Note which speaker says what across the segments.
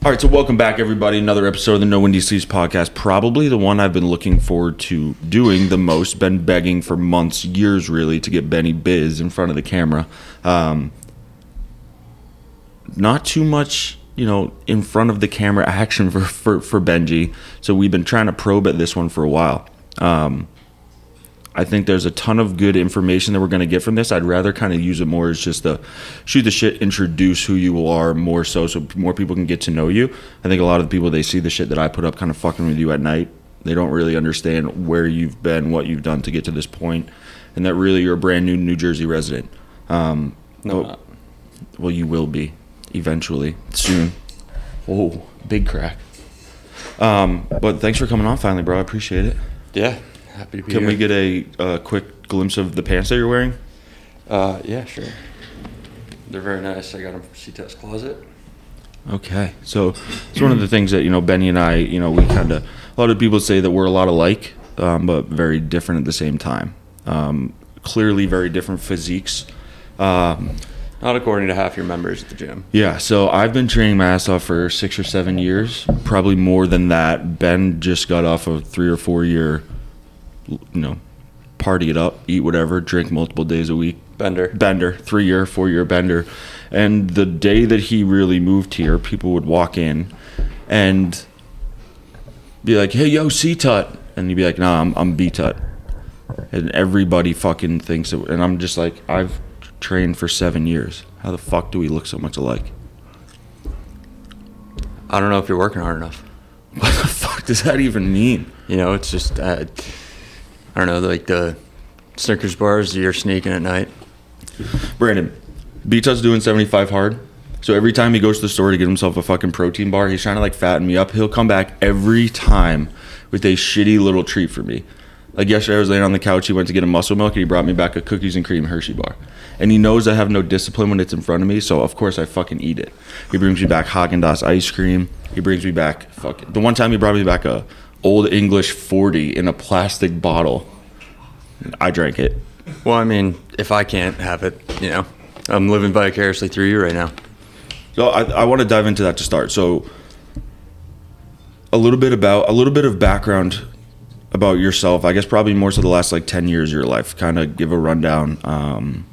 Speaker 1: All right, so welcome back, everybody. Another episode of the No Windy Sleeves podcast. Probably the one I've been looking forward to doing the most. Been begging for months, years really, to get Benny Biz in front of the camera. Not too much, in front of the camera action for Benji. So we've been trying to probe at this one for a while. I think there's a ton of good information that we're going to get from this. I'd rather kind of use it more as just a shoot the shit, introduce who you are more so more people can get to know you. I think a lot of the people, they see the shit that I put up kind of fucking with you at night. They don't really understand where you've been, what you've done to get to this point, and that really you're a brand new New Jersey resident.
Speaker 2: No, not.
Speaker 1: Well, you will be eventually, soon. Oh, big crack. But thanks for coming on finally, bro. I appreciate it.
Speaker 2: Yeah. Happy to be here.
Speaker 1: Can we get a quick glimpse of the pants that you're wearing?
Speaker 2: Yeah, sure. They're very nice. I got them from C-Test Closet.
Speaker 1: Okay. So it's one of the things that, Benny and I, we kind of, a lot of people say that we're a lot alike, but very different at the same time. Clearly very different physiques.
Speaker 2: Not according to half your members at the gym.
Speaker 1: Yeah, so I've been training my ass off for 6 or 7 years, probably more than that. Ben just got off a 3 or 4 year, party it up, eat whatever, drink multiple days a week. Bender, 3 year, 4 year bender. And the day that he really moved here, people would walk in and be like, "Hey, yo, C-Tut," and he'd be like, "Nah, I'm B-Tut," and everybody fucking thinks it. And I'm just like, I've trained for 7 years. How the fuck do we look so much alike?
Speaker 2: I don't know if you're working hard enough.
Speaker 1: What the fuck does that even mean?
Speaker 2: It's just I don't know, like the Snickers bars you're sneaking at night.
Speaker 1: Brandon, B-Tut's doing 75 hard. So every time he goes to the store to get himself a fucking protein bar, he's trying to like fatten me up. He'll come back every time with a shitty little treat for me. Like yesterday I was laying on the couch, he went to get a muscle milk and he brought me back a cookies and cream Hershey bar. And he knows I have no discipline when it's in front of me, so of course I fucking eat it. He brings me back Haagen-Dazs ice cream. He brings me back the one time he brought me back a Old English 40 in a plastic bottle. I drank it.
Speaker 2: Well, I mean, if I can't have it, I'm living vicariously through you right now.
Speaker 1: So I want to dive into that to start. So a little bit of background about yourself. I guess probably more so the last 10 years of your life. Kind of give a rundown.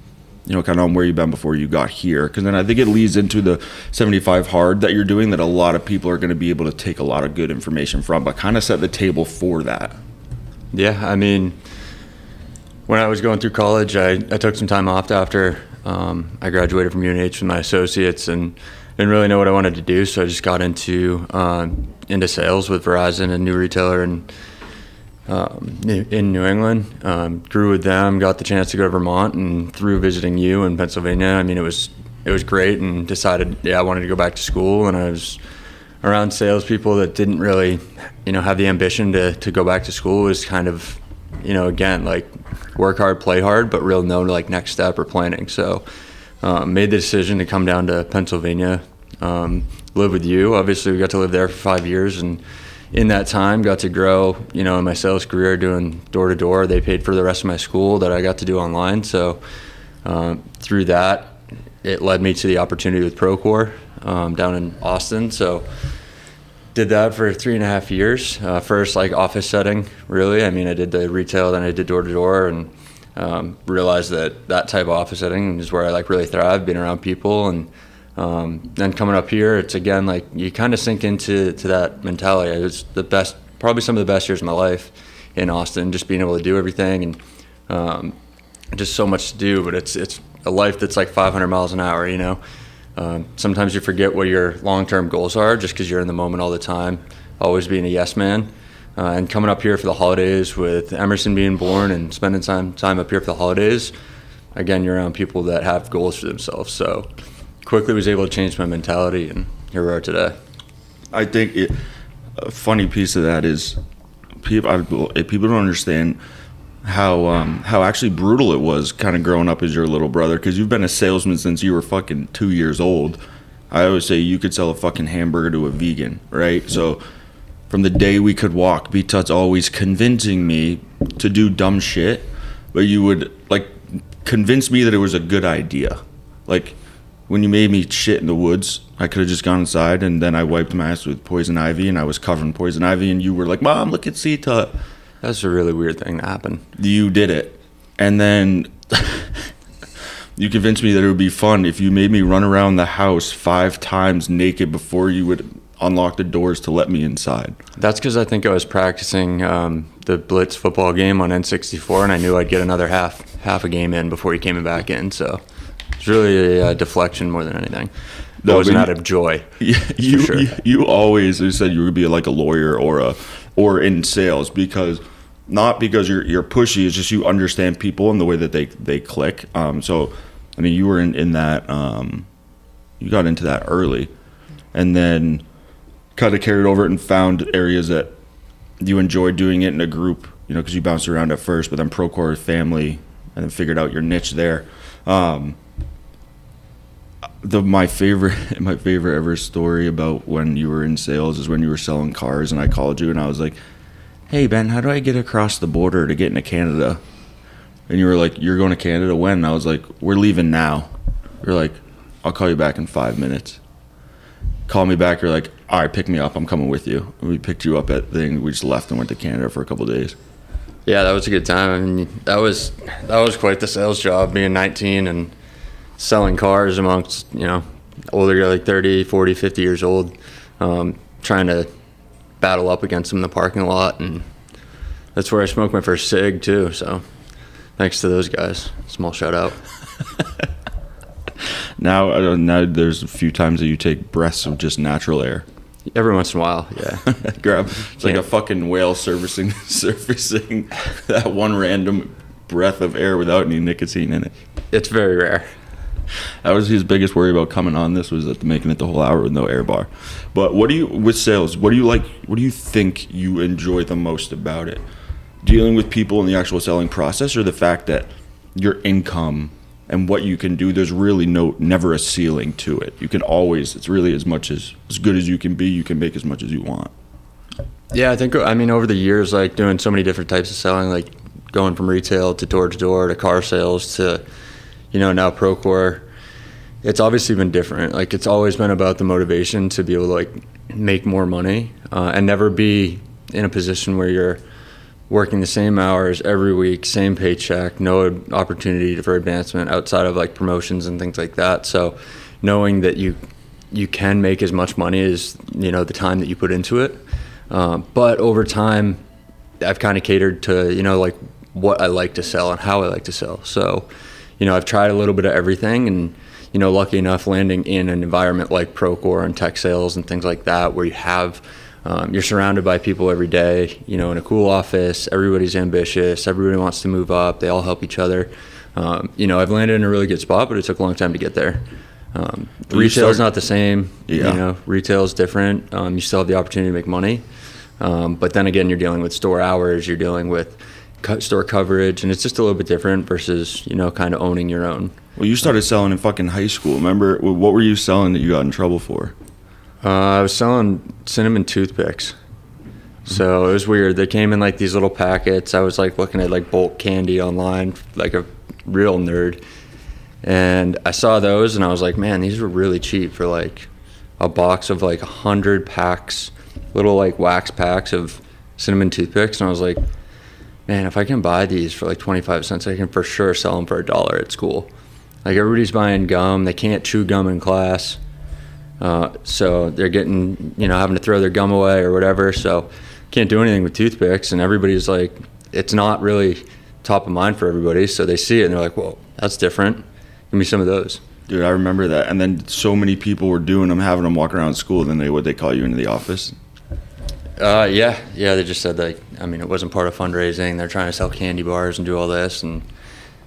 Speaker 1: Kind of on where you've been before you got here. Because then I think it leads into the 75 hard that you're doing that a lot of people are going to be able to take a lot of good information from, but kind of set the table for that.
Speaker 2: Yeah, I mean, when I was going through college, I took some time off after I graduated from UNH with my associates and didn't really know what I wanted to do, so I just got into sales with Verizon, a new retailer in New England. Grew with them, got the chance to go to Vermont, and through visiting you in Pennsylvania, I mean, it was great, and decided, I wanted to go back to school, and I was around salespeople that didn't really, have the ambition to go back to school. It was kind of, again, like work hard, play hard, but real no next step or planning. So made the decision to come down to Pennsylvania, live with you. Obviously, we got to live there for 5 years, and in that time, got to grow, in my sales career doing door-to-door. They paid for the rest of my school that I got to do online. So through that, it led me to the opportunity with Procore down in Austin. So did that for 3.5 years. First, office setting, really. I mean, I did the retail, then I did door-to-door, and realized that type of office setting is where I really thrive, being around people. And then coming up here, it's again you kind of sink into that mentality. It was probably some of the best years of my life in Austin, just being able to do everything and just so much to do. But it's a life that's 500 miles an hour. Sometimes you forget what your long-term goals are just because you're in the moment all the time, always being a yes man. And coming up here for the holidays with Emerson being born and spending time up here for the holidays, again, you're around people that have goals for themselves. So quickly was able to change my mentality, and here we are today.
Speaker 1: I think a funny piece of that is people don't understand how actually brutal it was kind of growing up as your little brother, because you've been a salesman since you were fucking 2 years old. I always say you could sell a fucking hamburger to a vegan, right? So from the day we could walk, B-Tut's always convincing me to do dumb shit, but you would convince me that it was a good idea. when you made me shit in the woods, I could have just gone inside, and then I wiped my ass with poison ivy, and I was covered in poison ivy, and you were like, Mom, look at C-Tut.
Speaker 2: That's a really weird thing to happen.
Speaker 1: You did it. And then you convinced me that it would be fun if you made me run around the house 5 times naked before you would unlock the doors to let me inside.
Speaker 2: That's because I think I was practicing the Blitz football game on N64, and I knew I'd get another half a game in before he came back in, so it's really a deflection more than anything. That was out of joy.
Speaker 1: You always said you would be like a lawyer or in sales, because not because you're pushy, it's just you understand people and the way that they click. So I mean, you were in that you got into that early, and then kind of carried over it and found areas that you enjoyed doing it in a group, you know, because you bounced around at first, but then Procore family, and then figured out your niche there. My favorite ever story about when you were in sales is when you were selling cars, and I called you and I was like, hey Ben, how do I get across the border to get into Canada? And you were like, you're going to Canada when? And I was like, we're leaving now. You're like, I'll call you back in 5 minutes. Call me back, you're like, all right, pick me up, I'm coming with you. And we picked you up at the thing, we just left and went to Canada for a couple of days.
Speaker 2: Yeah, that was a good time. I mean, that was quite the sales job, being 19 and selling cars amongst, you know, older, like 30, 40, 50 years old, trying to battle up against them in the parking lot. And that's where I smoked my first cig too, so thanks to those guys. Small shout out.
Speaker 1: Now there's a few times that you take breaths of just natural air.
Speaker 2: Every once in a while, yeah.
Speaker 1: It's like a fucking whale surfacing that one random breath of air without any nicotine in it.
Speaker 2: It's very rare.
Speaker 1: That was his biggest worry about coming on this, was that making it the whole hour with no air bar. But with sales, what do you think you enjoy the most about it? Dealing with people in the actual selling process, or the fact that your income and what you can do, there's really never a ceiling to it. You can always, it's really as good as you can be, you can make as much as you want.
Speaker 2: Yeah, I mean, over the years, like doing so many different types of selling, like going from retail to door to car sales to, you know, now Procore, it's obviously been different. Like, it's always been about the motivation to be able to like make more money and never be in a position where you're working the same hours every week, same paycheck, no opportunity for advancement outside of like promotions and things like that. So knowing that you can make as much money as, you know, the time that you put into it. But over time, I've kind of catered to, you know, like what I like to sell and how I like to sell. So, you know, I've tried a little bit of everything, and, you know, lucky enough landing in an environment like Procore and tech sales and things like that, where you have, you're surrounded by people every day, you know, in a cool office, everybody's ambitious, everybody wants to move up, they all help each other. You know, I've landed in a really good spot, but it took a long time to get there. Retail's not the same, you know, retail's different. You still have the opportunity to make money. But then again, you're dealing with store hours, you're dealing with store coverage, and it's just a little bit different versus, you know, kind of owning your own.
Speaker 1: Well, you started selling in fucking high school. Remember, what were you selling that you got in trouble for?
Speaker 2: I was selling cinnamon toothpicks. So it was weird. They came in like these little packets. I was like looking at like bulk candy online, like a real nerd. And I saw those and I was like, man, these were really cheap for like a box of like 100 packs, little like wax packs of cinnamon toothpicks. And I was like, man, if I can buy these for like 25 cents, I can for sure sell them for $1 at school. Like, everybody's buying gum. They can't chew gum in class. So they're getting, you know, having to throw their gum away or whatever. So can't do anything with toothpicks. And everybody's like, it's not really top of mind for everybody. So they see it and they're like, whoa, that's different. Give me some of those.
Speaker 1: Dude, I remember that. And then so many people were doing them, having them walk around school. Then they call you into the office?
Speaker 2: Yeah. They just said, like, I mean, it wasn't part of fundraising. They're trying to sell candy bars and do all this. And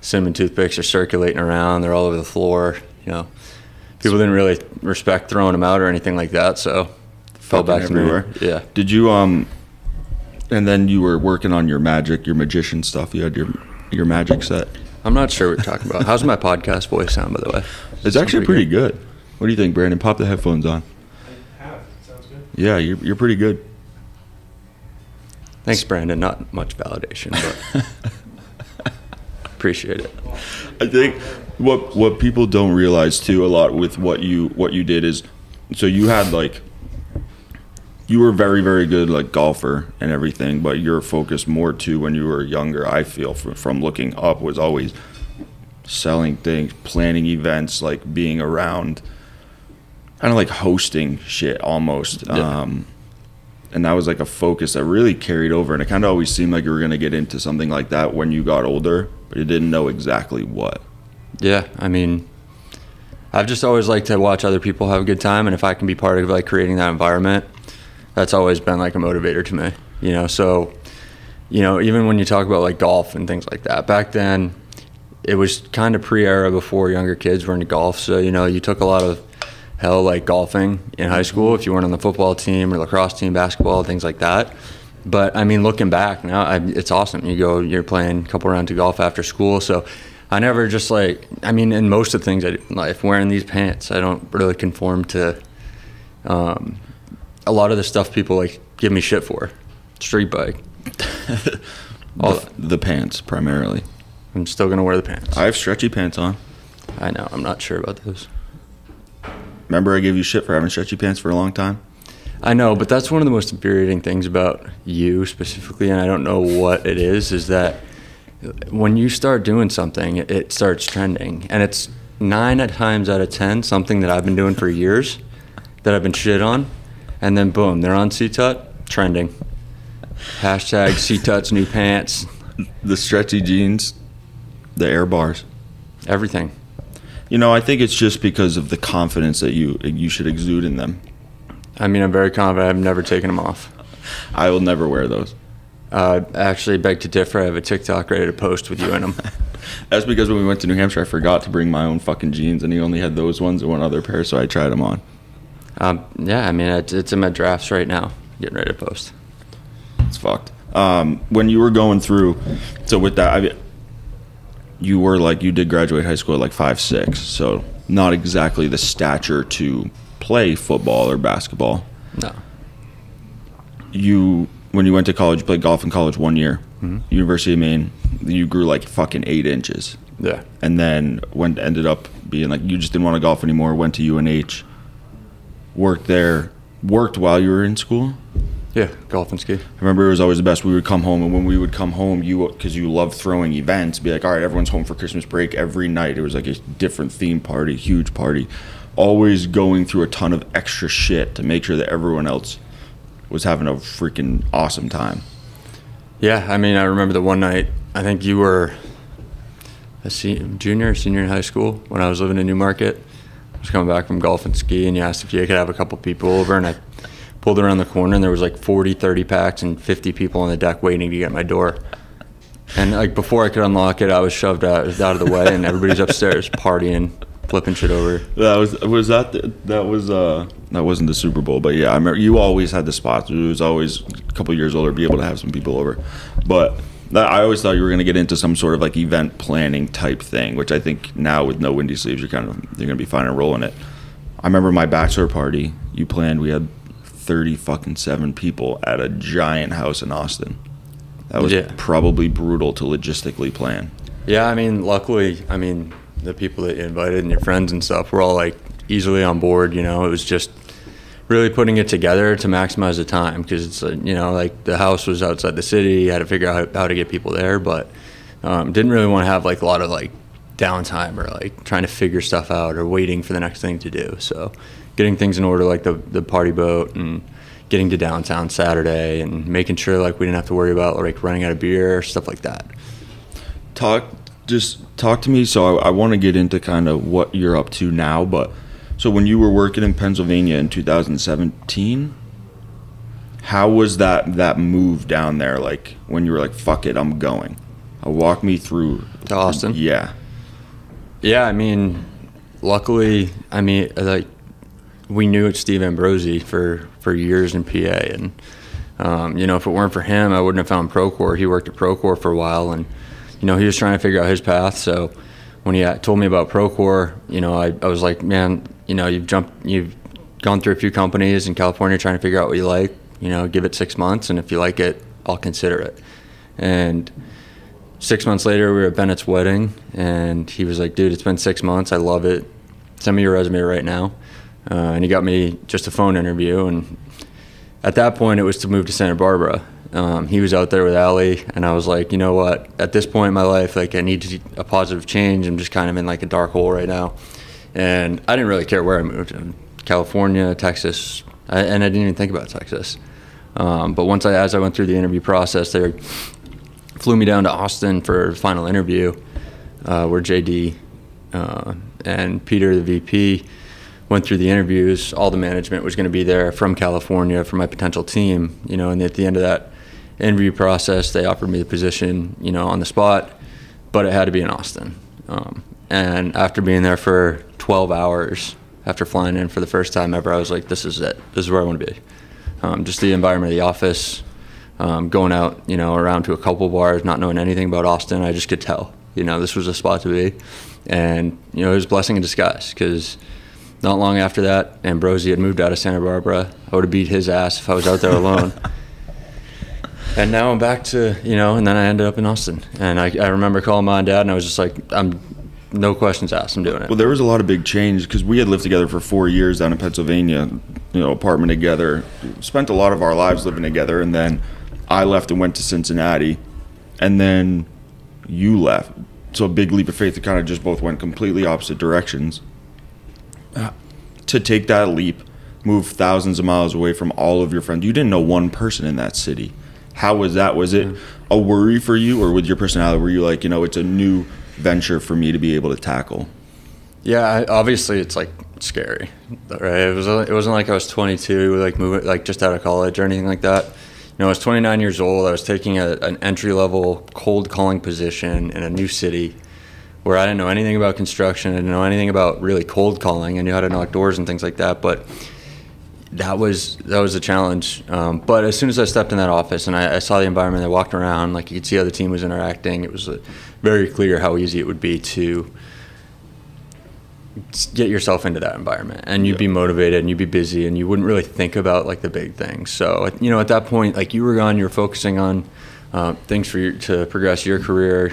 Speaker 2: cinnamon toothpicks are circulating around. They're all over the floor, you know. People didn't really respect throwing them out or anything like that, so fell back
Speaker 1: everywhere.
Speaker 2: To me. Yeah.
Speaker 1: Did you and then you were working on your magician stuff. You had your magic set.
Speaker 2: I'm not sure what you're talking about. How's my podcast voice sound, by the way?
Speaker 1: It's actually pretty good. What do you think, Brandon? Pop the headphones on.
Speaker 3: I have. It sounds good.
Speaker 1: Yeah, you're pretty good.
Speaker 2: Thanks, Brandon. Not much validation, but appreciate it.
Speaker 1: I think What people don't realize too a lot with what you did is, so you had like, you were very, very good like golfer and everything, but your focus more too when you were younger, I feel from looking up, was always selling things, planning events, like being around, kind of like hosting shit almost.
Speaker 2: Yeah.
Speaker 1: And that was like a focus that really carried over, and it kind of always seemed like you were going to get into something like that when you got older, but you didn't know exactly what.
Speaker 2: Yeah, I mean, I've just always liked to watch other people have a good time, and if I can be part of like creating that environment, that's always been like a motivator to me, you know. So, you know, even when you talk about like golf and things like that, back then it was kind of pre-era before younger kids were into golf. So, you know, you took a lot of hell like golfing in high school if you weren't on the football team or lacrosse team, basketball, things like that. But I mean, looking back now, it's awesome. You're playing a couple rounds of golf after school. So I never just like, I mean, in most of the things I do in life, wearing these pants, I don't really conform to a lot of the stuff people like give me shit for. Street bike.
Speaker 1: The pants primarily.
Speaker 2: I'm still gonna wear the pants.
Speaker 1: I have stretchy pants on.
Speaker 2: I know, I'm not sure about those.
Speaker 1: Remember I gave you shit for having stretchy pants for a long time?
Speaker 2: I know, but that's one of the most infuriating things about you specifically, and I don't know what it is that when you start doing something, it starts trending. And it's 9 times out of 10 something that I've been doing for years that I've been shit on, and then boom, they're on C-Tut, trending. Hashtag C-Tut's new pants.
Speaker 1: The stretchy jeans, the air bars.
Speaker 2: Everything.
Speaker 1: You know, I think it's just because of the confidence that you should exude in them.
Speaker 2: I mean, I'm very confident. I've never taken them off.
Speaker 1: I will never wear those.
Speaker 2: Actually, beg to differ. I have a TikTok ready to post with you in them.
Speaker 1: That's because when we went to New Hampshire, I forgot to bring my own fucking jeans, and he only had those ones and one other pair, so I tried them on.
Speaker 2: Yeah, I mean, it's in my drafts right now, getting ready to post.
Speaker 1: It's fucked. When you were going through, so with that, you were like, you did graduate high school at like 5'6", so not exactly the stature to play football or basketball.
Speaker 2: No.
Speaker 1: When you went to college, you played golf in college 1 year.
Speaker 2: Mm-hmm.
Speaker 1: University of Maine, you grew like fucking 8 inches.
Speaker 2: Yeah.
Speaker 1: And then ended up being like, you just didn't want to golf anymore, went to UNH, worked while you were in school.
Speaker 2: Yeah, golf and ski.
Speaker 1: I remember it was always the best. We would come home, and when we would come home, because you loved throwing events, be like, all right, everyone's home for Christmas break every night. It was like a different theme party, huge party. Always going through a ton of extra shit to make sure that everyone else was having a freaking awesome time.
Speaker 2: Yeah, I mean, I remember the one night, I think you were a junior or senior in high school when I was living in Newmarket. I was coming back from golf and ski, and you asked if you could have a couple people over, and I pulled around the corner, and there was like 40, 30 packs and 50 people on the deck waiting to get at my door. And like before I could unlock it, I was shoved out of the way, and everybody's upstairs partying, flipping shit over.
Speaker 1: That wasn't the Super Bowl, but yeah, I remember you always had the spots. It was always a couple years older, be able to have some people over. But I always thought you were going to get into some sort of like event planning type thing, which I think now with no windy sleeves, you're going to be fine and rolling it. I remember my bachelor party you planned. We had 37 people at a giant house in Austin. That was probably brutal to logistically plan.
Speaker 2: Yeah, I mean, luckily, the people that you invited and your friends and stuff were all like easily on board. You know, it was just really putting it together to maximize the time, because it's you know, like the house was outside the city. You had to figure out how to get people there, but didn't really want to have like a lot of like downtime or like trying to figure stuff out or waiting for the next thing to do. So getting things in order, like the party boat, and getting to downtown Saturday, and making sure like we didn't have to worry about like running out of beer, stuff like that. Talk
Speaker 1: to me. So I want to get into kind of what you're up to now, but so when you were working in Pennsylvania in 2017, how was that move down there? Like when you were like, fuck it, I'm going. Walk me through.
Speaker 2: To Austin?
Speaker 1: Yeah.
Speaker 2: Yeah, I mean, luckily, like we knew Steve Ambrosi for years in PA, and you know, if it weren't for him, I wouldn't have found Procore. He worked at Procore for a while, and you know, he was trying to figure out his path. So when he told me about Procore, you know, I was like, man, you know, you've gone through a few companies in California trying to figure out what you like. You know, give it 6 months, and if you like it, I'll consider it. And 6 months later, we were at Bennett's wedding, and he was like, dude, it's been 6 months. I love it. Send me your resume right now. And he got me just a phone interview. And at that point, it was to move to Santa Barbara. He was out there with Allie, and I was like, you know what? At this point in my life, like, I need a positive change. I'm just kind of in like a dark hole right now. And I didn't really care where I moved. California, Texas, and I didn't even think about Texas. But as I went through the interview process, they flew me down to Austin for the final interview, where JD and Peter, the VP, went through the interviews. All the management was going to be there from California for my potential team, and at the end of that interview process, they offered me the position, on the spot, but it had to be in Austin. And after being there for 12 hours, after flying in for the first time ever, I was like, this is it. This is where I want to be. Just the environment of the office, going out, around to a couple bars, not knowing anything about Austin, I just could tell, this was a spot to be. And, it was a blessing in disguise, because not long after that, Ambrosi had moved out of Santa Barbara. I would have beat his ass if I was out there alone. And now I'm back to, and then I ended up in Austin. And I remember calling Mom and Dad, and I was just like, no questions asked, I'm doing it.
Speaker 1: Well, there was a lot of big change, because we had lived together for 4 years down in Pennsylvania, apartment together, spent a lot of our lives living together, and then I left and went to Cincinnati, and then you left. So a big leap of faith, it kind of just both went completely opposite directions. To take that leap, move thousands of miles away from all of your friends. You didn't know one person in that city. How was that? Was it a worry for you, or with your personality, were you like, it's a new venture for me to be able to tackle?
Speaker 2: Yeah, obviously it's like scary, right? It wasn't like I was 22, like moving, like just out of college or anything like that. I was 29 years old. I was taking an entry-level cold calling position in a new city where I didn't know anything about construction. I didn't know anything about really cold calling. I knew how to knock doors and things like that, but that was a challenge. But as soon as I stepped in that office and I saw the environment, I walked around, like you could see how the team was interacting. It was very clear how easy it would be to get yourself into that environment, and you'd be motivated and you'd be busy and you wouldn't really think about like the big things. So, at that point, like you were gone, you were focusing on things to progress your career,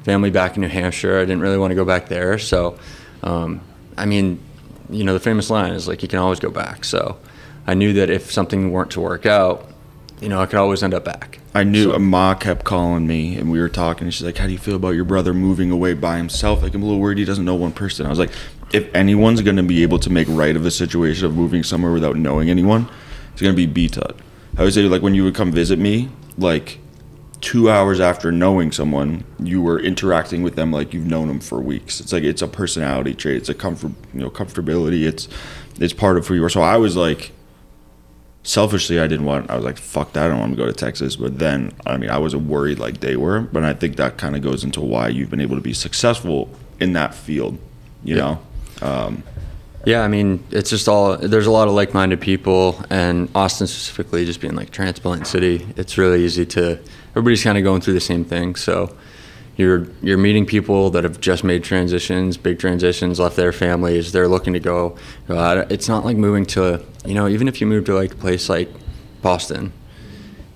Speaker 2: family back in New Hampshire. I didn't really want to go back there. So, the famous line is like, you can always go back. So I knew that if something weren't to work out, I could always end up back.
Speaker 1: I knew. Ma kept calling me, and we were talking, and she's like, how do you feel about your brother moving away by himself? Like, I'm a little worried he doesn't know one person. I was like, if anyone's going to be able to make right of a situation of moving somewhere without knowing anyone, it's going to be B-Tut. I would say, like, when you would come visit me, like, 2 hours after knowing someone, you were interacting with them like you've known them for weeks. It's like, it's a personality trait. It's a comfortability. It's part of who you are. So I was like, selfishly, I was like, fuck that, I don't want to go to Texas. But then, I wasn't worried like they were. But I think that kind of goes into why you've been able to be successful in that field, you know?
Speaker 2: Yeah, it's just there's a lot of like-minded people, and Austin specifically, just being like transplant city, it's really easy everybody's kind of going through the same thing. So you're meeting people that have just made transitions, big transitions, left their families, they're looking to go out. It's not like moving to, even if you move to like a place like Boston,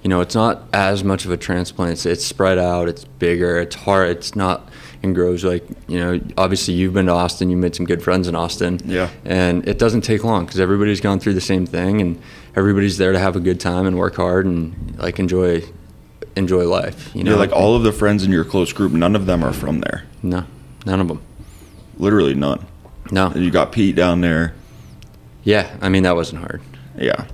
Speaker 2: it's not as much of a transplant. It's spread out, it's bigger, it's hard, it's not and grows like, obviously you've been to Austin, you made some good friends in Austin. Yeah. And it doesn't take long, because everybody's gone through the same thing, and everybody's there to have a good time and work hard and like enjoy life.
Speaker 1: Like all of the friends in your close group, none of them are from there.
Speaker 2: No, none of them.
Speaker 1: Literally none.
Speaker 2: No.
Speaker 1: And you got Pete down there.
Speaker 2: Yeah, that wasn't hard.
Speaker 1: Yeah.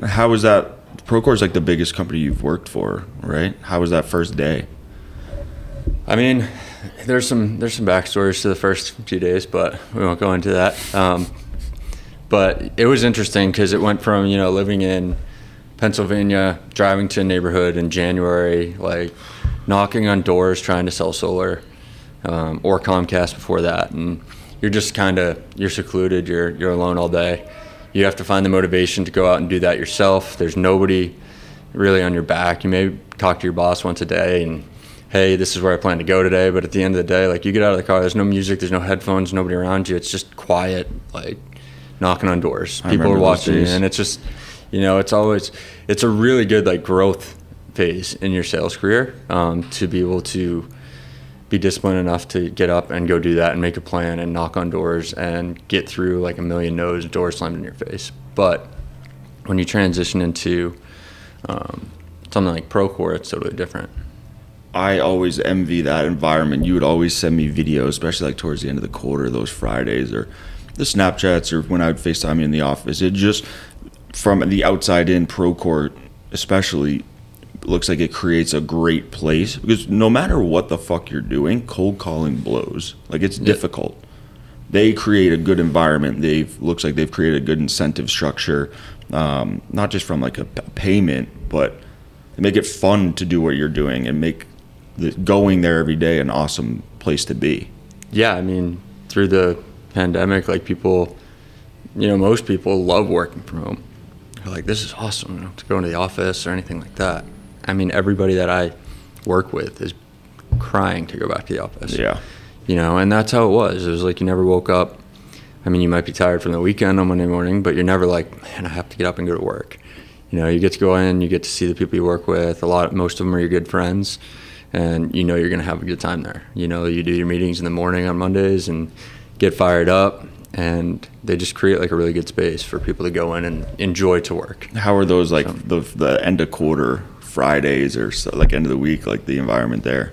Speaker 1: How was that? Procore is like the biggest company you've worked for, right? How was that first day?
Speaker 2: There's some backstories to the first few days, but we won't go into that. But it was interesting, because it went from, living in Pennsylvania, driving to a neighborhood in January, like knocking on doors trying to sell solar, or Comcast before that, and you're just you're secluded, you're alone all day. You have to find the motivation to go out and do that yourself. There's nobody really on your back. You may talk to your boss once a day and, hey, this is where I plan to go today, but at the end of the day, like, you get out of the car, there's no music, there's no headphones, nobody around you. It's just quiet, like knocking on doors. People are watching you, and it's just, it's a really good like growth phase in your sales career, to be able to be disciplined enough to get up and go do that and make a plan and knock on doors and get through like a million no's, doors slammed in your face. But when you transition into something like Procore, it's totally different.
Speaker 1: I always envy that environment. You would always send me videos, especially like towards the end of the quarter, those Fridays, or the Snapchats, or when I would FaceTime you in the office. It just, from the outside in, Procore especially looks like it creates a great place, because no matter what the fuck you're doing, cold calling blows. Like, it's difficult. They create a good environment. Looks like they've created a good incentive structure, not just from like a payment, but they make it fun to do what you're doing and make going there every day an awesome place to be.
Speaker 2: Yeah, I mean, through the pandemic, like people, most people love working from home. They're like, this is awesome, I don't have to go into the office or anything like that. I mean, everybody that I work with is crying to go back to the office.
Speaker 1: Yeah.
Speaker 2: And that's how it was. It was like you never woke up. I mean, you might be tired from the weekend on Monday morning, but you're never like, man, I have to get up and go to work. You get to go in, you get to see the people you work with. Most of them are your good friends, and you're going to have a good time there. You do your meetings in the morning on Mondays and get fired up, and they just create like a really good space for people to go in and enjoy to work.
Speaker 1: How are those like the end of quarter Fridays or so, like end of the week, like the environment there?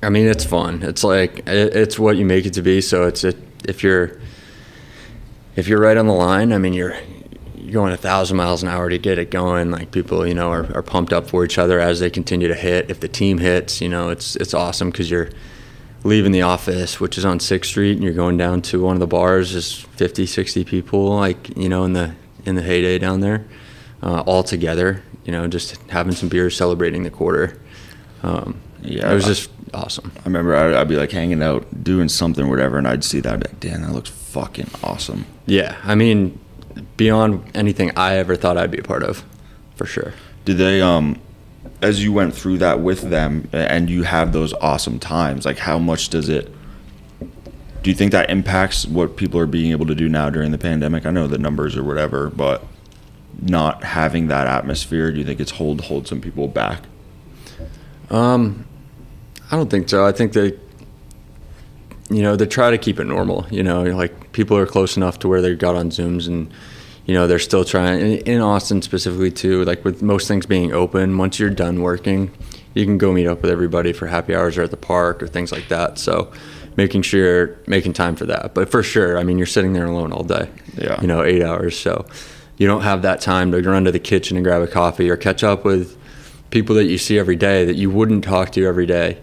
Speaker 2: I mean, it's fun. It's like it's what you make it to be. So if you're right on the line, I mean, you're going 1,000 miles an hour to get it going. Like people, are pumped up for each other as they continue to hit. If the team hits, it's awesome because you're leaving the office, which is on 6th Street, and you're going down to one of the bars. There's 50, 60 people, like in the heyday down there, all together. Just having some beers, celebrating the quarter. It was just awesome.
Speaker 1: I remember I'd be like hanging out, doing something, whatever, and I'd see that. I'd be like, damn, that looks fucking awesome.
Speaker 2: Yeah, I mean, beyond anything I ever thought I'd be a part of, for sure.
Speaker 1: Did they, as you went through that with them and you have those awesome times, like how much do you think that impacts what people are being able to do now during the pandemic? I know the numbers or whatever, but not having that atmosphere, do you think it's hold some people back?
Speaker 2: I don't think so. I think they try to keep it normal. Like people are close enough to where they got on Zooms, and they're still trying. In Austin specifically too, like with most things being open, once you're done working, you can go meet up with everybody for happy hours or at the park or things like that. So making sure you're making time for that. But for sure, I mean, you're sitting there alone all day.
Speaker 1: Yeah.
Speaker 2: 8 hours. So you don't have that time to run to the kitchen and grab a coffee or catch up with people that you see every day that you wouldn't talk to every day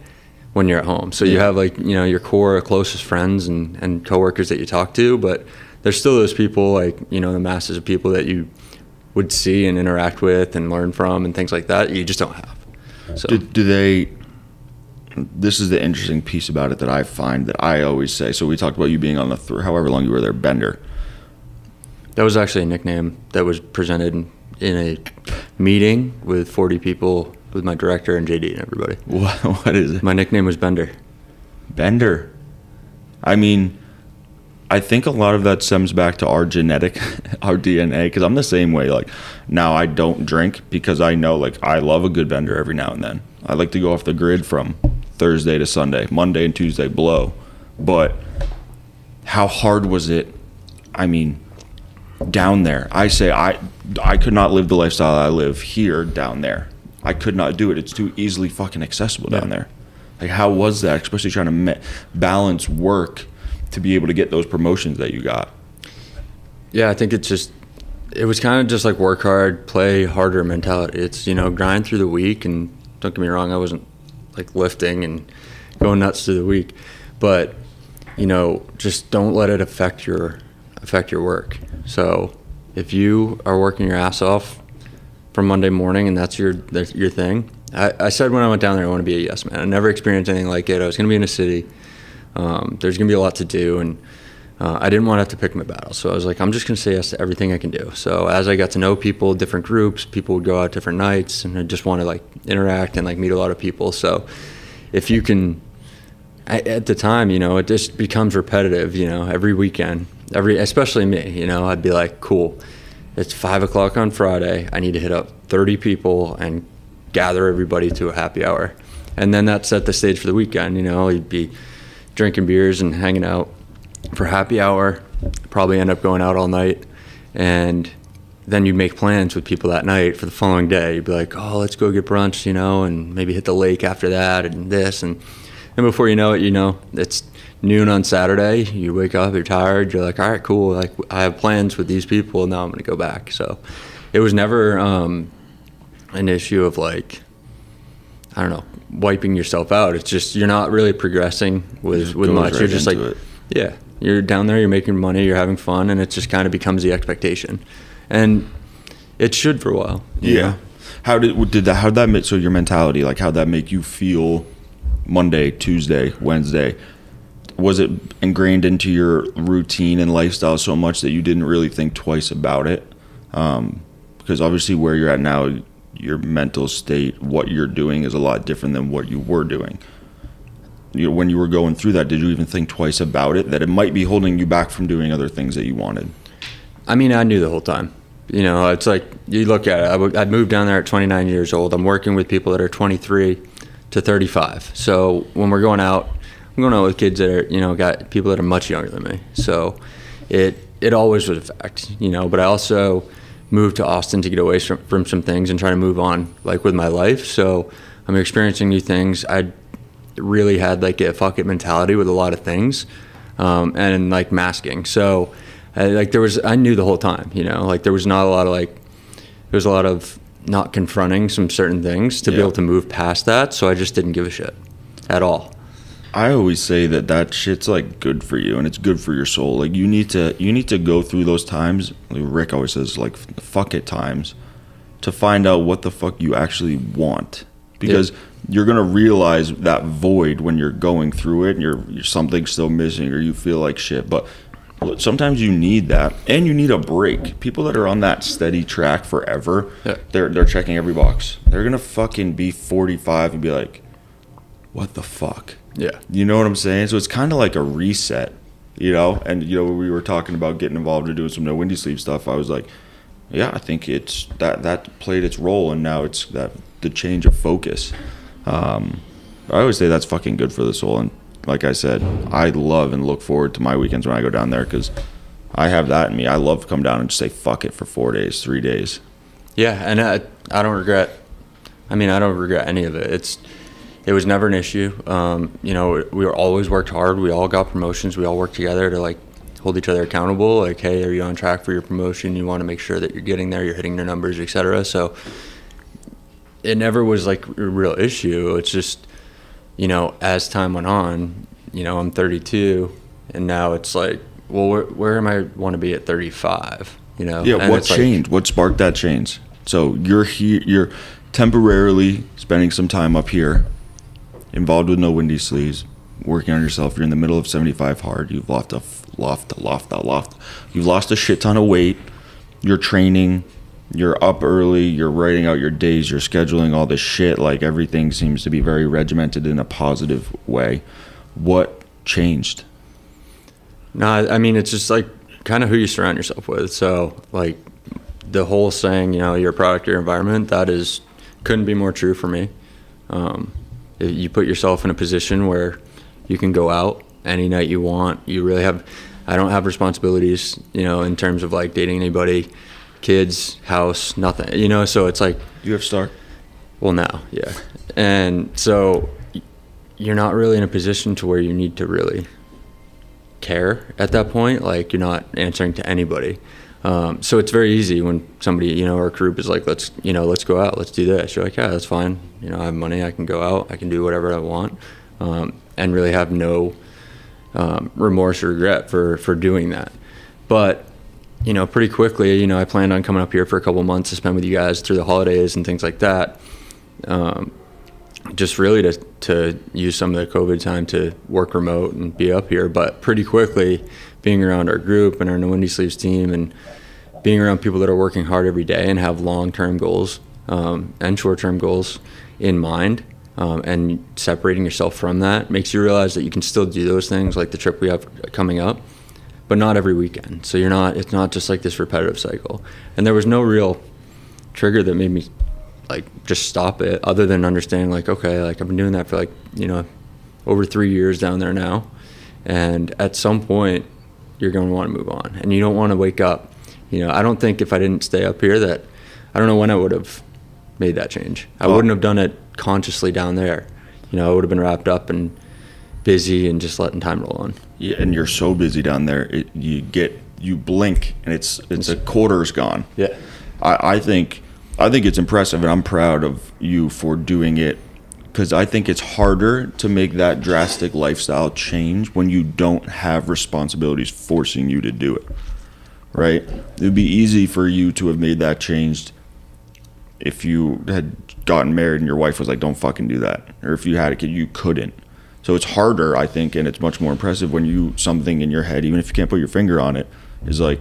Speaker 2: when you're at home. So you have like, your core closest friends and coworkers that you talk to, but there's still those people like, the masses of people that you would see and interact with and learn from and things like that you just don't have. So
Speaker 1: do they, this is the interesting piece about it that I find that I always say, so we talked about you being on however long you were there, Bender.
Speaker 2: That was actually a nickname that was presented in a meeting with 40 people with my director and JD and everybody.
Speaker 1: What is it?
Speaker 2: My nickname was Bender.
Speaker 1: Bender. I mean, I think a lot of that stems back to our DNA, because I'm the same way. Like, now I don't drink because I know, like, I love a good bender every now and then. I like to go off the grid from Thursday to Sunday. Monday and Tuesday blow. But how hard was it? I mean, down there. I say I could not live the lifestyle I live here down there. I could not do it. It's too easily fucking accessible down there. Like, how was that? Especially trying to balance work to be able to get those promotions that you got.
Speaker 2: Yeah, I think it was kind of just like work hard, play harder mentality. It's, grind through the week, and don't get me wrong, I wasn't like lifting and going nuts through the week, but just don't let it affect your work. So if you are working your ass off from Monday morning and that's your thing, I said when I went down there I want to be a yes man. I never experienced anything like it. I was going to be in a city. There's going to be a lot to do, and I didn't want to have to pick my battles. So I was like, I'm just going to say yes to everything I can do. So as I got to know people, different groups, people would go out different nights, and I just want to like interact and like meet a lot of people. So if you can, at the time, it just becomes repetitive, every weekend, especially me, I'd be like, cool, it's 5 o'clock on Friday. I need to hit up 30 people and gather everybody to a happy hour. And then that set the stage for the weekend. You know, you'd be drinking beers and hanging out for happy hour, probably end up going out all night, and then you'd make plans with people that night for the following day. You'd be like, oh, let's go get brunch, you know, and maybe hit the lake after that and this. And before you know it, you know, it's noon on Saturday. You wake up, you're tired. You're like, all right, cool. Like, I have plans with these people. Now I'm going to go back. So it was never an issue of like, I don't know, wiping yourself out. It's just you're not really progressing with much. You're just like, yeah, you're down there, you're making money, you're having fun, and it just kind of becomes the expectation. And it should for a while.
Speaker 1: Yeah. How'd that make, so your mentality, like how'd that make you feel Monday, Tuesday, Wednesday? Was it ingrained into your routine and lifestyle so much that you didn't really think twice about it? Because obviously where you're at now, your mental state, what you're doing is a lot different than what you were doing. You know, when you were going through that, did you even think twice about it, that it might be holding you back from doing other things that you wanted?
Speaker 2: I mean, I knew the whole time. You know, it's like, you look at it, I'd moved down there at 29 years old. I'm working with people that are 23 to 35. So when we're going out, I'm going out with kids that are, you know, got people that are much younger than me. So it always was a fact, you know, but I also moved to Austin to get away from some things and try to move on, like, with my life. So I'm experiencing new things. I really had like a fuck it mentality with a lot of things, and like masking. So I knew the whole time, you know, like there was not a lot of like, there was a lot of not confronting some certain things to be able to move past that. So I just didn't give a shit at all.
Speaker 1: I always say that shit's like good for you and it's good for your soul. Like you need to go through those times. Like Rick always says, like, fuck it times, to find out what the fuck you actually want. Because you're gonna realize that void when you're going through it and you're something's still missing or you feel like shit. But sometimes you need that, and you need a break. People that are on that steady track forever, they're checking every box. They're gonna fucking be 45 and be like, what the fuck?
Speaker 2: Yeah.
Speaker 1: You know what I'm saying? So it's kind of like a reset, you know? And, you know, when we were talking about getting involved in doing some No Windy Sleeve stuff, I was like, yeah, I think it's that played its role, and now it's the change of focus. I always say that's fucking good for the soul. And like I said, I love and look forward to my weekends when I go down there, because I have that in me. I love to come down and just say fuck it for 4 days, 3 days.
Speaker 2: Yeah, and I don't regret. I mean, I don't regret any of it. It was never an issue. You know, we were always worked hard. We all got promotions. We all worked together to like hold each other accountable. Like, hey, are you on track for your promotion? You want to make sure that you're getting there, you're hitting your numbers, etc. So it never was like a real issue. It's just, you know, as time went on, you know, I'm 32, and now it's like, well, where am I want to be at 35? You know?
Speaker 1: Yeah.
Speaker 2: And
Speaker 1: what changed? What sparked that change? So you're here. You're temporarily spending some time up here, involved with No Windy Sleeves, working on yourself. You're in the middle of 75 hard. You've lost You've lost a shit ton of weight. You're training. You're up early. You're writing out your days. You're scheduling all this shit. Like, everything seems to be very regimented in a positive way. What changed?
Speaker 2: No, I mean, it's just like kind of who you surround yourself with. So like the whole saying, you know, you're a product of your environment, couldn't be more true for me. You put yourself in a position where you can go out any night you want. I don't have responsibilities, you know, in terms of like dating anybody, kids, house, nothing, you know, so it's like.
Speaker 1: You have Star?
Speaker 2: Well, now, yeah. And so you're not really in a position to where you need to really care at that point. Like, you're not answering to anybody. So it's very easy when somebody, you know, our group is like, let's go out, let's do this. You're like, yeah, that's fine. You know, I have money, I can go out, I can do whatever I want, and really have no remorse or regret for doing that. But, you know, pretty quickly, you know, I planned on coming up here for a couple months to spend with you guys through the holidays and things like that. Just really to use some of the COVID time to work remote and be up here. But pretty quickly, being around our group and our No Windy Sleeves team, and being around people that are working hard every day and have long-term goals and short-term goals in mind, and separating yourself from that makes you realize that you can still do those things, like the trip we have coming up, but not every weekend. So it's not just like this repetitive cycle. And there was no real trigger that made me like just stop it, other than understanding like, okay, like I've been doing that for like, you know, over 3 years down there now, and at some point you're going to want to move on, and you don't want to wake up, you know. I don't think if I didn't stay up here that, I don't know when I would have made that change. I wouldn't have done it consciously down there, you know. I would have been wrapped up and busy and just letting time roll on.
Speaker 1: Yeah, and you're so busy down there, you blink and it's a quarter's gone.
Speaker 2: Yeah.
Speaker 1: I think it's impressive, and I'm proud of you for doing it, because I think it's harder to make that drastic lifestyle change when you don't have responsibilities forcing you to do it, right? It would be easy for you to have made that change if you had gotten married and your wife was like, don't fucking do that. Or if you had a kid, you couldn't. So it's harder, I think, and it's much more impressive when something in your head, even if you can't put your finger on it, is like,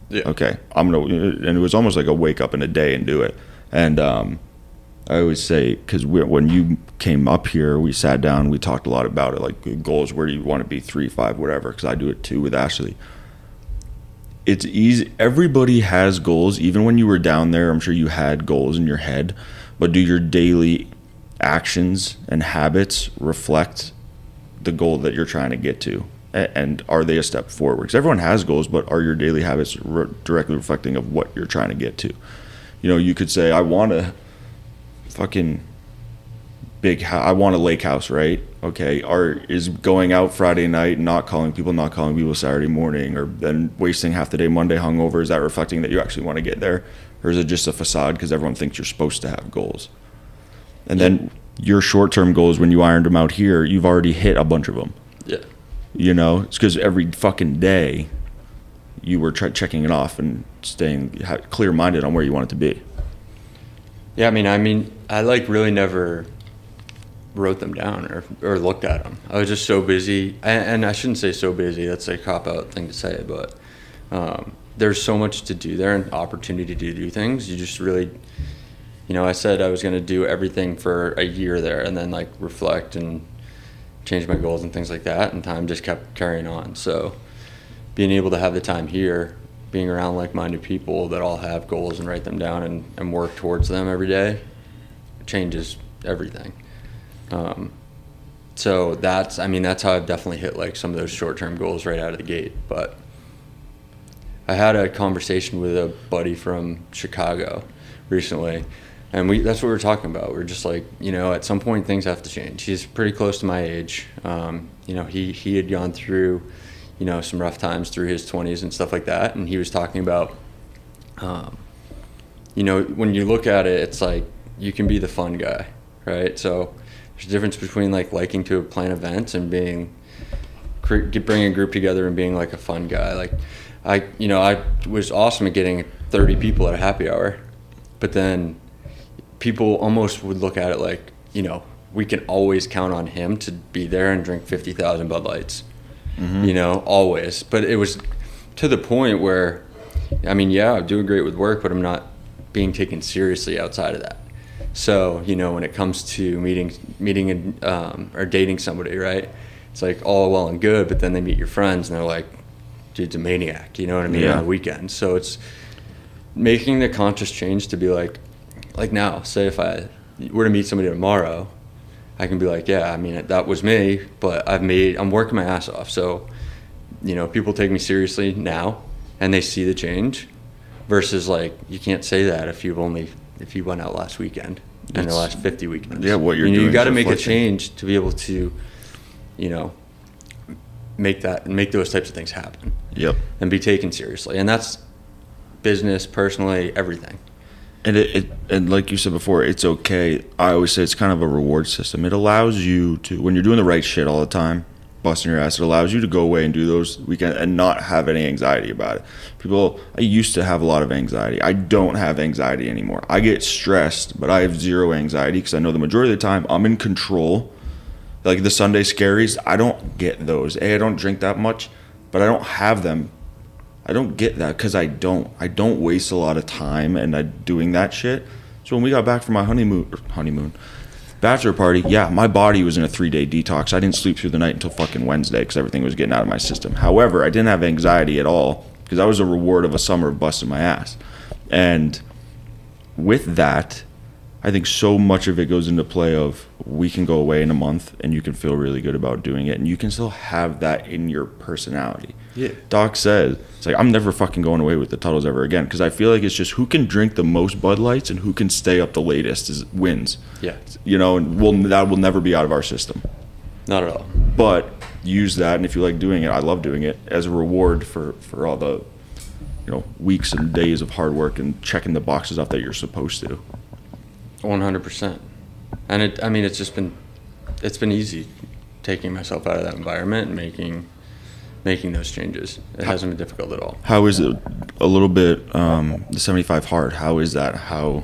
Speaker 1: yeah, okay, I'm gonna. And it was almost like a wake up in a day and do it. And I always say, because when you came up here, we sat down, we talked a lot about it, like goals, where do you want to be, 3, 5, whatever, because I do it too with Ashley. It's easy. Everybody has goals. Even when you were down there, I'm sure you had goals in your head, but do your daily actions and habits reflect the goal that you're trying to get to? And are they a step forward? Because everyone has goals, but are your daily habits directly reflecting of what you're trying to get to? You know, you could say, I want a fucking I want a lake house, right? Okay, is going out Friday night, not calling people Saturday morning, or then wasting half the day Monday hungover, is that reflecting that you actually want to get there? Or is it just a facade because everyone thinks you're supposed to have goals? And then your short-term goals, when you ironed them out here, you've already hit a bunch of them. Yeah. You know, it's because every fucking day you were checking it off and staying clear-minded on where you want it to be.
Speaker 2: Yeah, I mean, I like really never wrote them down or looked at them. I was just so busy, and I shouldn't say so busy. That's a cop-out thing to say, but there's so much to do there and opportunity to do things. You just really, you know, I said I was going to do everything for a year there and then like reflect and change my goals and things like that, and time just kept carrying on. So being able to have the time here, being around like-minded people that all have goals and write them down and work towards them every day changes everything. So that's how I've definitely hit like some of those short-term goals right out of the gate. But I had a conversation with a buddy from Chicago recently, and that's what we were talking about. We're just like, you know, at some point things have to change. He's pretty close to my age. You know, he had gone through, you know, some rough times through his 20s and stuff like that, and he was talking about, you know, when you look at it, it's like you can be the fun guy, right? So there's a difference between like liking to plan events and bringing a group together and being like a fun guy. Like I was awesome at getting 30 people at a happy hour, but then people almost would look at it like, you know, we can always count on him to be there and drink 50,000 Bud Lights, you know, always. But it was to the point where, I mean, yeah, I'm doing great with work, but I'm not being taken seriously outside of that. So, you know, when it comes to meeting or dating somebody, right, it's like all well and good, but then they meet your friends and they're like, dude's a maniac, you know what I mean, on the weekend. So it's making the conscious change to be like now, say if I were to meet somebody tomorrow, I can be like, yeah, I mean, that was me, but I'm working my ass off. So, you know, people take me seriously now and they see the change, versus like, you can't say that if you went out last weekend and the last 50 weekends. Yeah, what you're doing. You got to make a change to be able to, you know, make those types of things happen. Yep. And be taken seriously. And that's business, personally, everything. And like you said before, it's okay. I always say it's kind of a reward system. It allows you to, when you're doing the right shit all the time, busting your ass, it allows you to go away and do those weekends and not have any anxiety about it. I used to have a lot of anxiety. I don't have anxiety anymore. I get stressed, but I have zero anxiety because I know the majority of the time I'm in control. Like the Sunday scaries, I don't get those. I don't drink that much, but I don't have them. I don't get that because I don't waste a lot of time and doing that shit. So when we got back from my honeymoon, bachelor party, yeah, my body was in a 3-day detox. I didn't sleep through the night until fucking Wednesday because everything was getting out of my system. However, I didn't have anxiety at all because that was a reward of a summer of busting my ass. And with that,
Speaker 1: I think so much of it goes into play of we can go away in a month and you can feel really good about doing it and you can still have that in your personality.
Speaker 2: Yeah.
Speaker 1: Doc said, it's like, I'm never fucking going away with the Tuttles ever again, because I feel like it's just who can drink the most Bud Lights and who can stay up the latest wins.
Speaker 2: Yeah.
Speaker 1: You know, and that will never be out of our system.
Speaker 2: Not at all.
Speaker 1: But use that, and if you like doing it, I love doing it, as a reward for all the, you know, weeks and days of hard work and checking the boxes off that you're supposed to.
Speaker 2: 100%. And it's been easy taking myself out of that environment and making those changes. It hasn't been difficult at all.
Speaker 1: How is it a little bit, the 75 hard? How is that? How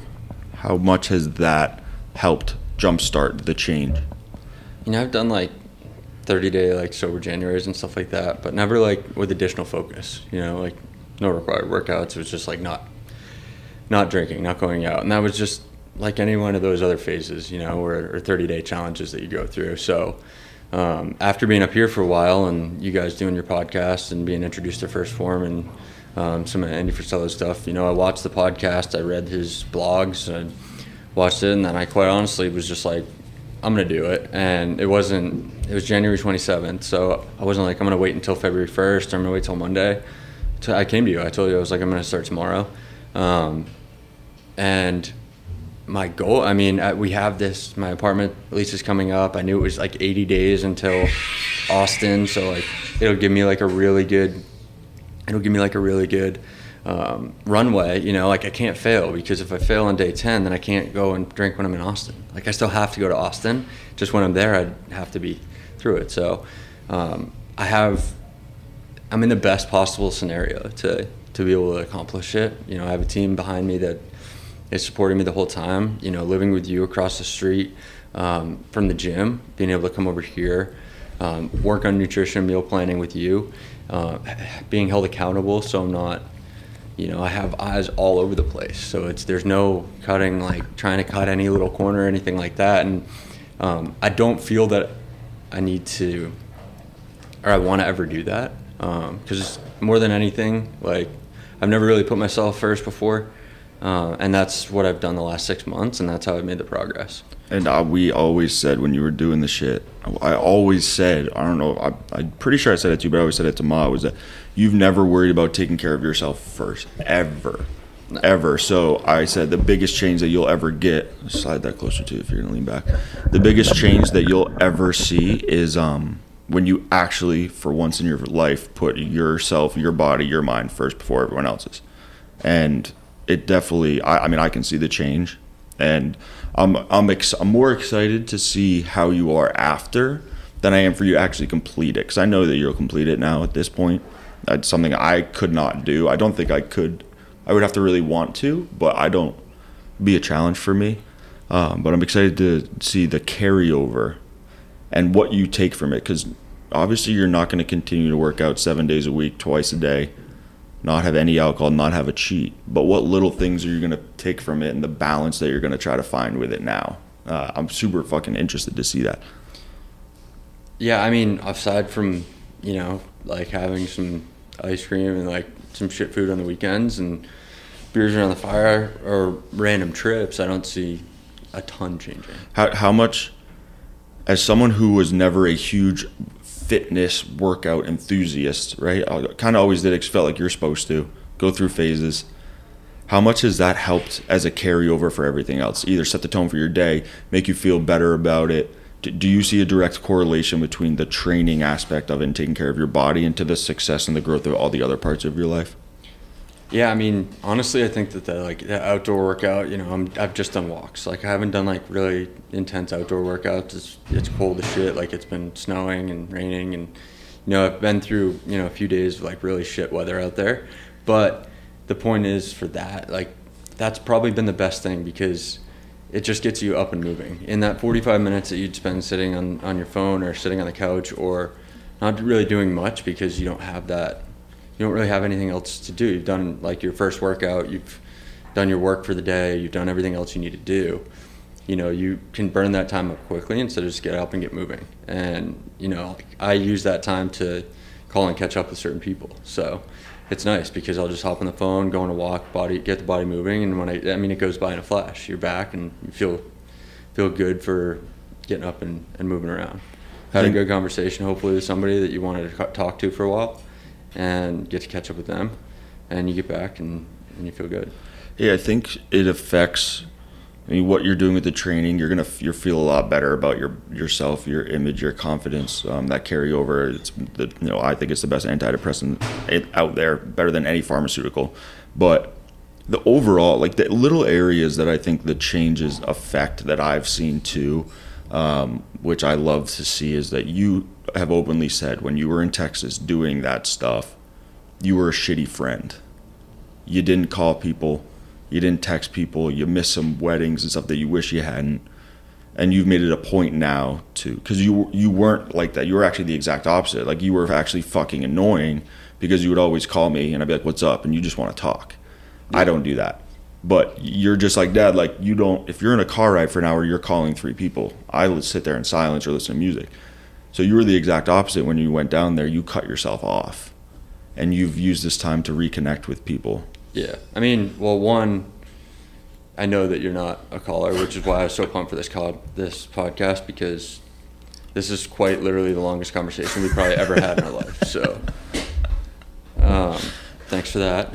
Speaker 1: much has that helped jumpstart the change?
Speaker 2: You know, I've done like 30-day like sober Januaries and stuff like that, but never like with additional focus. You know, like no required workouts. It was just like not drinking, not going out, and that was just like any one of those other phases, you know, or 30-day challenges that you go through. So after being up here for a while and you guys doing your podcast and being introduced to First Form and some of Andy Frisella's stuff, you know, I watched the podcast, I read his blogs, I watched it, and then I quite honestly was just like, I'm going to do it. And it was January 27th, so I wasn't like, I'm going to wait until February 1st, or I'm going to wait till Monday. I came to you, I told you, I was like, I'm going to start tomorrow. And my goal, I mean, we have this, my apartment lease is coming up. I knew it was like 80 days until Austin, so like it'll give me like a really good runway, you know, like I can't fail, because if I fail on day 10, then I can't go and drink when I'm in Austin. Like I still have to go to Austin, just when I'm there I'd have to be through it. So I'm in the best possible scenario to be able to accomplish it. You know, I have a team behind me that is supporting me the whole time, you know, living with you across the street from the gym, being able to come over here, work on nutrition, meal planning with you, being held accountable so I'm not, you know, I have eyes all over the place. So there's no cutting, like trying to cut any little corner or anything like that. And I don't feel that I need to, or I want to ever do that. Because more than anything, like I've never really put myself first before. And that's what I've done the last 6 months, and that's how I've made the progress. And
Speaker 1: we always said when you were doing the shit, I always said, I don't know, I'm pretty sure I said it to you, but I always said it to Ma, was that you've never worried about taking care of yourself first, ever. No. Ever. So I said the biggest change that you'll ever get, slide that closer to you if you're going to lean back, the biggest change that you'll ever see is when you actually, for once in your life, put yourself, your body, your mind first before everyone else's. And it definitely, I mean, I can see the change, and I'm more excited to see how you are after than I am for you to actually complete it, because I know that you'll complete it now at this point. That's something I could not do. I don't think I could. I would have to really want to, but I don't, be a challenge for me. But I'm excited to see the carryover and what you take from it, because obviously you're not going to continue to work out 7 days a week, twice a day, not have any alcohol, not have a cheat. But what little things are you going to take from it, and the balance that you're going to try to find with it now? I'm super fucking interested to see that.
Speaker 2: Yeah, I mean, aside from, you know, like having some ice cream and like some shit food on the weekends and beers around the fire or random trips, I don't see a ton changing.
Speaker 1: How much, as someone who was never a huge fitness workout enthusiast, right? I kind of always did, felt like you're supposed to go through phases. How much has that helped as a carryover for everything else? Either set the tone for your day, make you feel better about it. Do you see a direct correlation between the training aspect of it and taking care of your body and to the success and the growth of all the other parts of your life?
Speaker 2: Yeah, I mean, honestly, I think that the outdoor workout, you know, I've just done walks. Like, I haven't done like really intense outdoor workouts. It's cold as shit. Like, it's been snowing and raining, and you know, I've been through, you know, a few days of like really shit weather out there. But the point is, for that, like, that's probably been the best thing, because it just gets you up and moving. In that 45 minutes that you'd spend sitting on your phone or sitting on the couch or not really doing much, because you don't have that, you don't really have anything else to do. You've done like your first workout, you've done your work for the day, you've done everything else you need to do. You know, you can burn that time up quickly instead of just get up and get moving. And, you know, I use that time to call and catch up with certain people. So it's nice because I'll just hop on the phone, go on a walk, get the body moving, and when I mean, it goes by in a flash. You're back and you feel good for getting up and moving around. Had a good conversation, hopefully, with somebody that you wanted to talk to for a while, and get to catch up with them, and you get back and you feel good.
Speaker 1: Yeah, I think it affects. I mean, what you're doing with the training, you'll feel a lot better about yourself, your image, your confidence. That carryover, I think it's the best antidepressant out there, better than any pharmaceutical. But the overall, like the little areas that I think the changes affect that I've seen too, which I love to see, is that you have openly said when you were in Texas doing that stuff, you were a shitty friend. You didn't call people. You didn't text people. You missed some weddings and stuff that you wish you hadn't. And you've made it a point now to, because you weren't like that. You were actually the exact opposite. Like, you were actually fucking annoying because you would always call me and I'd be like, what's up? And you just want to talk. Yeah. I don't do that. But you're just like, Dad, like, you don't, if you're in a car ride for an hour, you're calling 3 people. I would sit there in silence or listen to music. So you were the exact opposite. When you went down there, you cut yourself off. And you've used this time to reconnect with people.
Speaker 2: Yeah. I mean, well, one, I know that you're not a caller, which is why I was so pumped for this podcast, because this is quite literally the longest conversation we've probably ever had in our life. So thanks for that.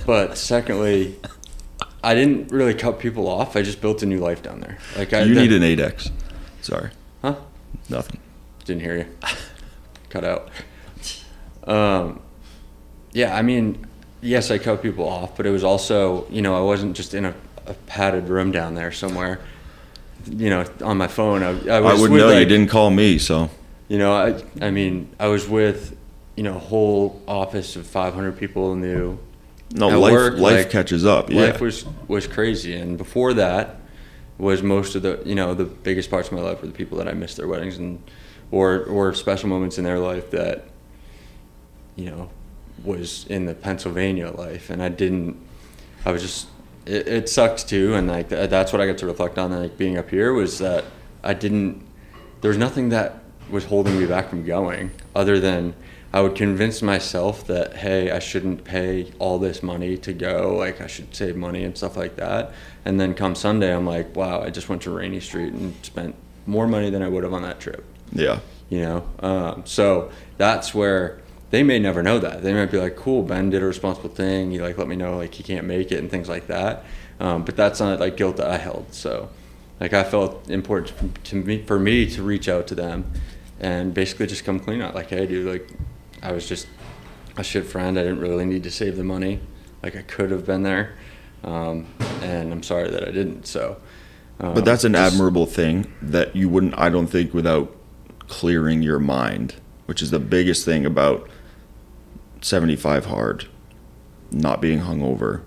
Speaker 2: But secondly, I didn't really cut people off. I just built a new life down there.
Speaker 1: You need an 8X. Sorry.
Speaker 2: Huh?
Speaker 1: Nothing.
Speaker 2: Didn't hear you. Cut out. Yeah, I mean, yes, I cut people off, but it was also, I wasn't just in a padded room down there somewhere, on my phone. I
Speaker 1: would know, you didn't call me, so.
Speaker 2: I mean, I was with, a whole office of 500 people new.
Speaker 1: No, life catches up. Yeah.
Speaker 2: Life was crazy, and before that was most of the biggest parts of my life were the people that I missed their weddings or special moments in their life that was in the Pennsylvania life, and it sucked too, and like that's what I got to reflect on, like being up here, was that there was nothing that was holding me back from going, other than I would convince myself that, hey, I shouldn't pay all this money to go, like I should save money and stuff like that. And then come Sunday, I'm like, wow, I just went to Rainy Street and spent more money than I would have on that trip.
Speaker 1: Yeah.
Speaker 2: So that's where they may never know that. They might be like, cool, Ben did a responsible thing. He let me know he can't make it and things like that. But that's not guilt that I held. So I felt important for me to reach out to them and basically just come clean out. Hey, dude, I was just a shit friend. I didn't really need to save the money. I could have been there. And I'm sorry that I didn't. So,
Speaker 1: but that's an admirable thing that you wouldn't, I don't think, without clearing your mind, which is the biggest thing about 75 hard, not being hungover,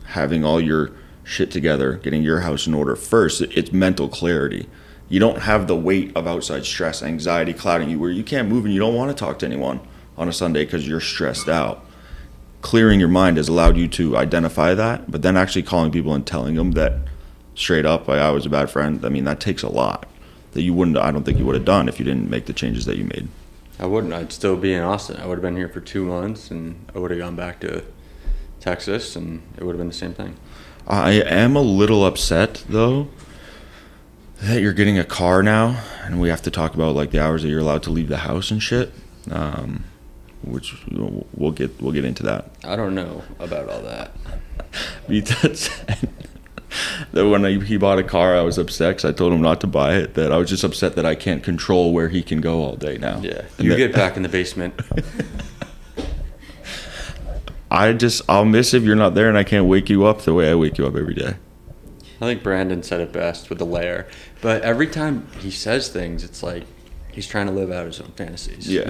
Speaker 1: having all your shit together, getting your house in order. First, it's mental clarity. You don't have the weight of outside stress, anxiety clouding you, where you can't move and you don't want to talk to anyone on a Sunday because you're stressed out. Clearing your mind has allowed you to identify that, but then actually calling people and telling them that straight up, I was a bad friend. I mean, that takes a lot that I don't think you would have done if you didn't make the changes that you made.
Speaker 2: I wouldn't. I'd still be in Austin. I would have been here for 2 months, and I would have gone back to Texas, and it would have been the same thing.
Speaker 1: I am a little upset, though, that you're getting a car now, and we have to talk about the hours that you're allowed to leave the house and shit. Which we'll get into that.
Speaker 2: I don't know about all that.
Speaker 1: That when he bought a car, I was upset because I told him not to buy it. That I was just upset that I can't control where he can go all day now.
Speaker 2: Yeah, get back in the basement.
Speaker 1: I'll miss if you're not there, and I can't wake you up the way I wake you up every day.
Speaker 2: I think Brandon said it best with the layer. But every time he says things, it's like he's trying to live out his own fantasies.
Speaker 1: Yeah.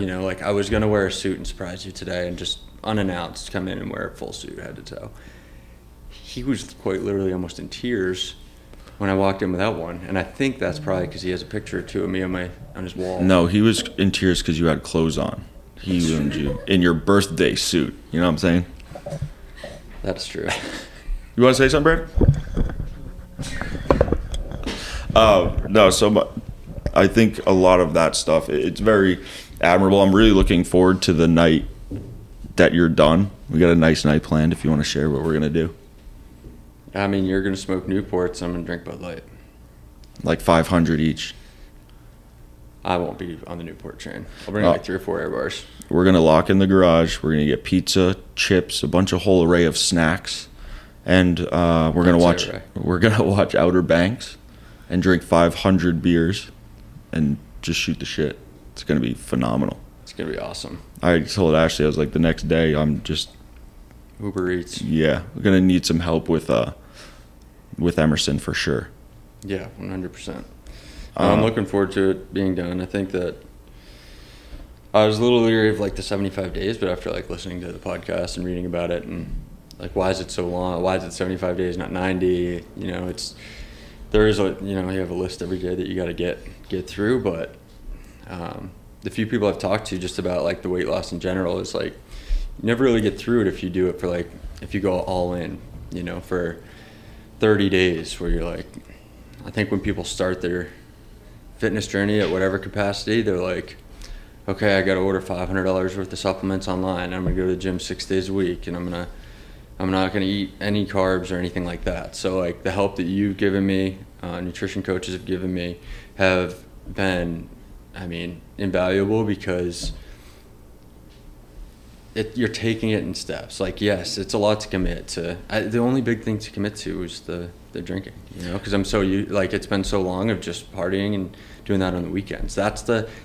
Speaker 2: I was going to wear a suit and surprise you today and just unannounced come in and wear a full suit head to toe. He was quite literally almost in tears when I walked in without one. And I think that's probably because he has a picture or two of me on his wall.
Speaker 1: No, he was in tears because you had clothes on. He ruined you in your birthday suit. You know what I'm saying?
Speaker 2: That's true.
Speaker 1: You want to say something, Brad? No, so I think a lot of that stuff, it's very admirable. I'm really looking forward to the night that you're done, we got a nice night planned if you want to share what we're going to do.
Speaker 2: I mean, you're going to smoke Newports. I'm going to drink Bud Light.
Speaker 1: Like 500 each.
Speaker 2: I won't be on the Newport train. I'll bring like 3 or 4 air bars.
Speaker 1: We're going to lock in the garage. We're going to get pizza, chips, a bunch of whole array of snacks. And we're going to watch Outer Banks and drink 500 beers and just shoot the shit. It's going to be phenomenal.
Speaker 2: It's going to be awesome.
Speaker 1: I told Ashley, I was like, the next day I'm just
Speaker 2: Uber Eats.
Speaker 1: Yeah, we're going to need some help with Emerson for sure.
Speaker 2: Yeah, 100%. I'm looking forward to it being done. I think that I was a little leery of like the 75 days, but after like listening to the podcast and reading about it and like why is it so long? Why is it 75 days, not 90? You know, there is a, you know, you have a list every day that you got to get through, but the few people I've talked to just about like the weight loss in general is like you never really get through it if you do it for like if you go all in, you know, for 30 days where you're like, I think when people start their fitness journey at whatever capacity, they're like, okay, I got to order $500 worth of supplements online. I'm gonna go to the gym 6 days a week, and I'm not gonna eat any carbs or anything like that. So like the help that you've given me, nutrition coaches have given me, have been, I mean, invaluable because you're taking it in steps. Like, yes, it's a lot to commit to. The only big thing to commit to is the drinking, you know, because I'm so like it's been so long of just partying and doing that on the weekends. That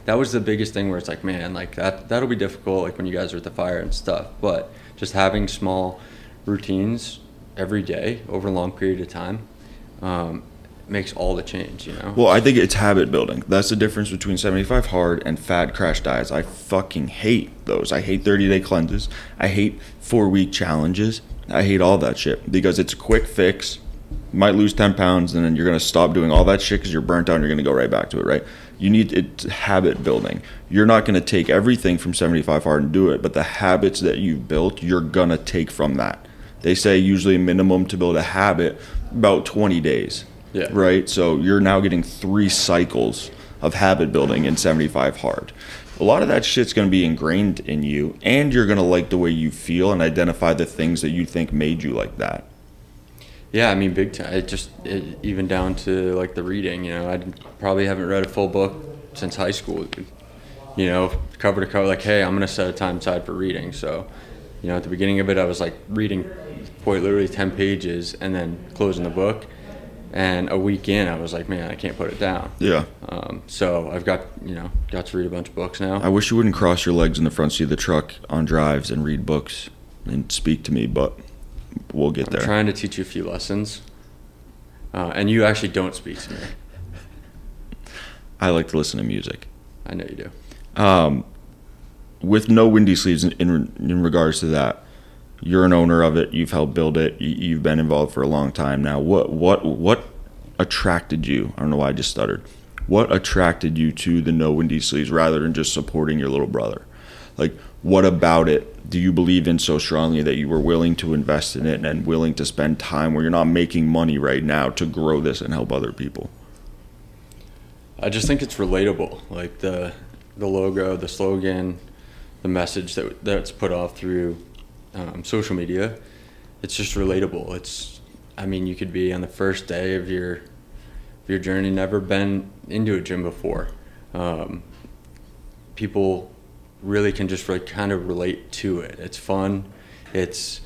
Speaker 2: was the biggest thing where it's like, man, like that'll be difficult, like when you guys are at the fire and stuff. But just having small routines every day over a long period of time makes all the change, you know?
Speaker 1: Well, I think it's habit building. That's the difference between 75 hard and fad crash diets. I fucking hate those. I hate 30-day cleanses. I hate 4-week challenges. I hate all that shit because it's a quick fix. You might lose 10 pounds and then you're going to stop doing all that shit because you're burnt out and you're going to go right back to it, right? You need it, habit building. You're not going to take everything from 75 hard and do it, but the habits that you've built, you're going to take from that. They say usually a minimum to build a habit about 20 days.
Speaker 2: Yeah.
Speaker 1: Right? So you're now getting 3 cycles of habit building in 75 hard. A lot of that shit's going to be ingrained in you, and you're going to like the way you feel and identify the things that you think made you like that.
Speaker 2: Yeah, I mean, big time. Even down to like the reading, you know, I probably haven't read a full book since high school. You know, cover to cover, like, hey, I'm going to set a time aside for reading. So, you know, at the beginning of it, I was like reading quite literally 10 pages and then closing the book. And a week in, I was like, man, I can't put it down.
Speaker 1: Yeah.
Speaker 2: So I've got to read a bunch of books now.
Speaker 1: I wish you wouldn't cross your legs in the front seat of the truck on drives and read books and speak to me, but we'll get there.
Speaker 2: I'm trying to teach you a few lessons. And you actually don't speak to me.
Speaker 1: I like to listen to music.
Speaker 2: I know you do.
Speaker 1: With no windy sleeves in regards to that, you're an owner of it. You've helped build it. You've been involved for a long time now. What attracted you? I don't know why I just stuttered. What attracted you to the No Windy Sleeves rather than just supporting your little brother? Like, what about it do you believe in so strongly that you were willing to invest in it and willing to spend time where you're not making money right now to grow this and help other people?
Speaker 2: I just think it's relatable. Like the logo, the slogan, the message that's put off through social media, it's just relatable. I mean, you could be on the first day of your journey, never been into a gym before. People really can just kind of relate to it. It's fun. It's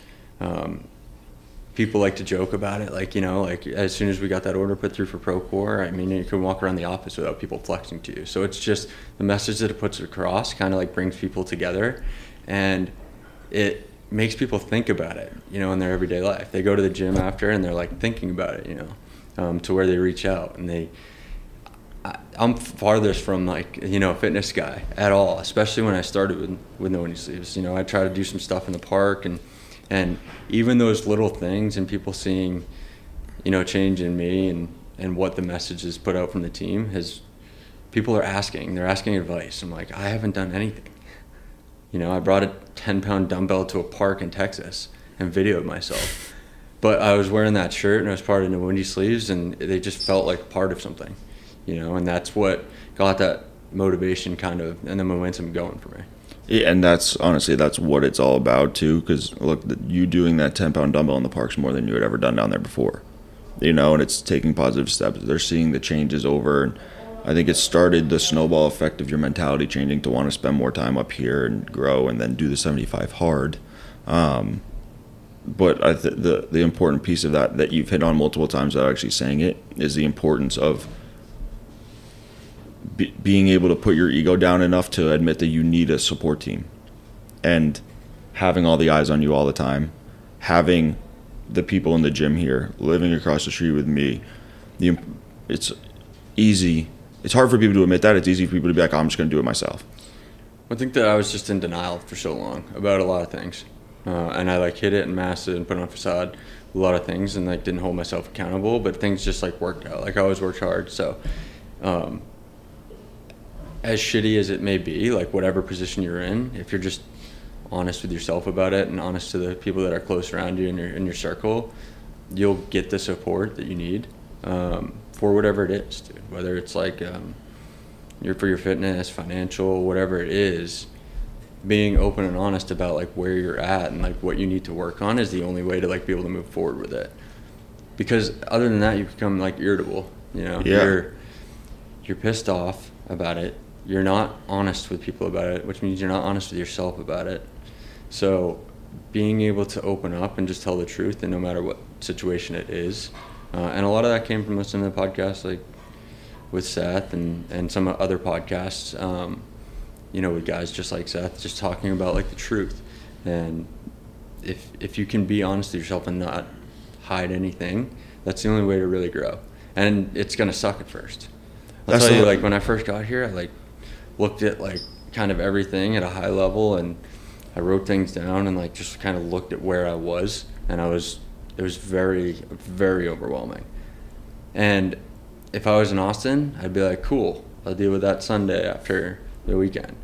Speaker 2: people like to joke about it. Like, you know, like as soon as we got that order put through for Procore, I mean, you can walk around the office without people flexing to you. So it's just the message that it puts across kind of like brings people together, and it makes people think about it, you know, in their everyday life. They go to the gym after and they're like thinking about it, you know, to where they reach out. And I'm farthest from like, you know, a fitness guy at all, especially when I started with No Windy Sleeves. You know, I try to do some stuff in the park, and even those little things and people seeing, you know, change in me and what the message is put out from the team people are asking. They're asking advice. I'm like, I haven't done anything. You know, I brought a 10-pound dumbbell to a park in Texas and videoed myself. But I was wearing that shirt and I was part of No Windy Sleeves, and they just felt like part of something, you know, and that's what got that motivation kind of and the momentum going for me.
Speaker 1: Yeah, and that's honestly that's what it's all about too. Because look, you doing that 10-pound dumbbell in the park's more than you had ever done down there before. You know, and it's taking positive steps. They're seeing the changes over, and I think it started the snowball effect of your mentality changing to want to spend more time up here and grow, and then do the 75 hard. But the important piece of that you've hit on multiple times without actually saying it is the importance of being able to put your ego down enough to admit that you need a support team, and having all the eyes on you all the time, having the people in the gym here, living across the street with me. It's easy. It's hard for people to admit that. It's easy for people to be like, oh, I'm just going to do it myself.
Speaker 2: I think that I was just in denial for so long about a lot of things. And I like hid it and masked it and put on a facade a lot of things, and like didn't hold myself accountable, but things just like worked out. Like I always worked hard. So as shitty as it may be, like whatever position you're in, if you're just honest with yourself about it and honest to the people that are close around you in your circle, you'll get the support that you need for whatever it is, dude. Whether it's like for your fitness, financial, whatever it is, being open and honest about like where you're at and like what you need to work on is the only way to like be able to move forward with it. Because other than that, you become like irritable, you know.
Speaker 1: Yeah.
Speaker 2: You're pissed off about it. You're not honest with people about it, which means you're not honest with yourself about it. So being able to open up and just tell the truth, and no matter what situation it is, and a lot of that came from listening to podcasts like with Seth and some other podcasts, you know, with guys just like Seth, just talking about like the truth. And if you can be honest with yourself and not hide anything, that's the only way to really grow. And it's gonna suck at first. I'll tell you, like when I first got here, I like looked at like kind of everything at a high level, and I wrote things down and like just kind of looked at where I was, and it was very, very overwhelming. And if I was in Austin, I'd be like, cool, I'll deal with that Sunday after the weekend.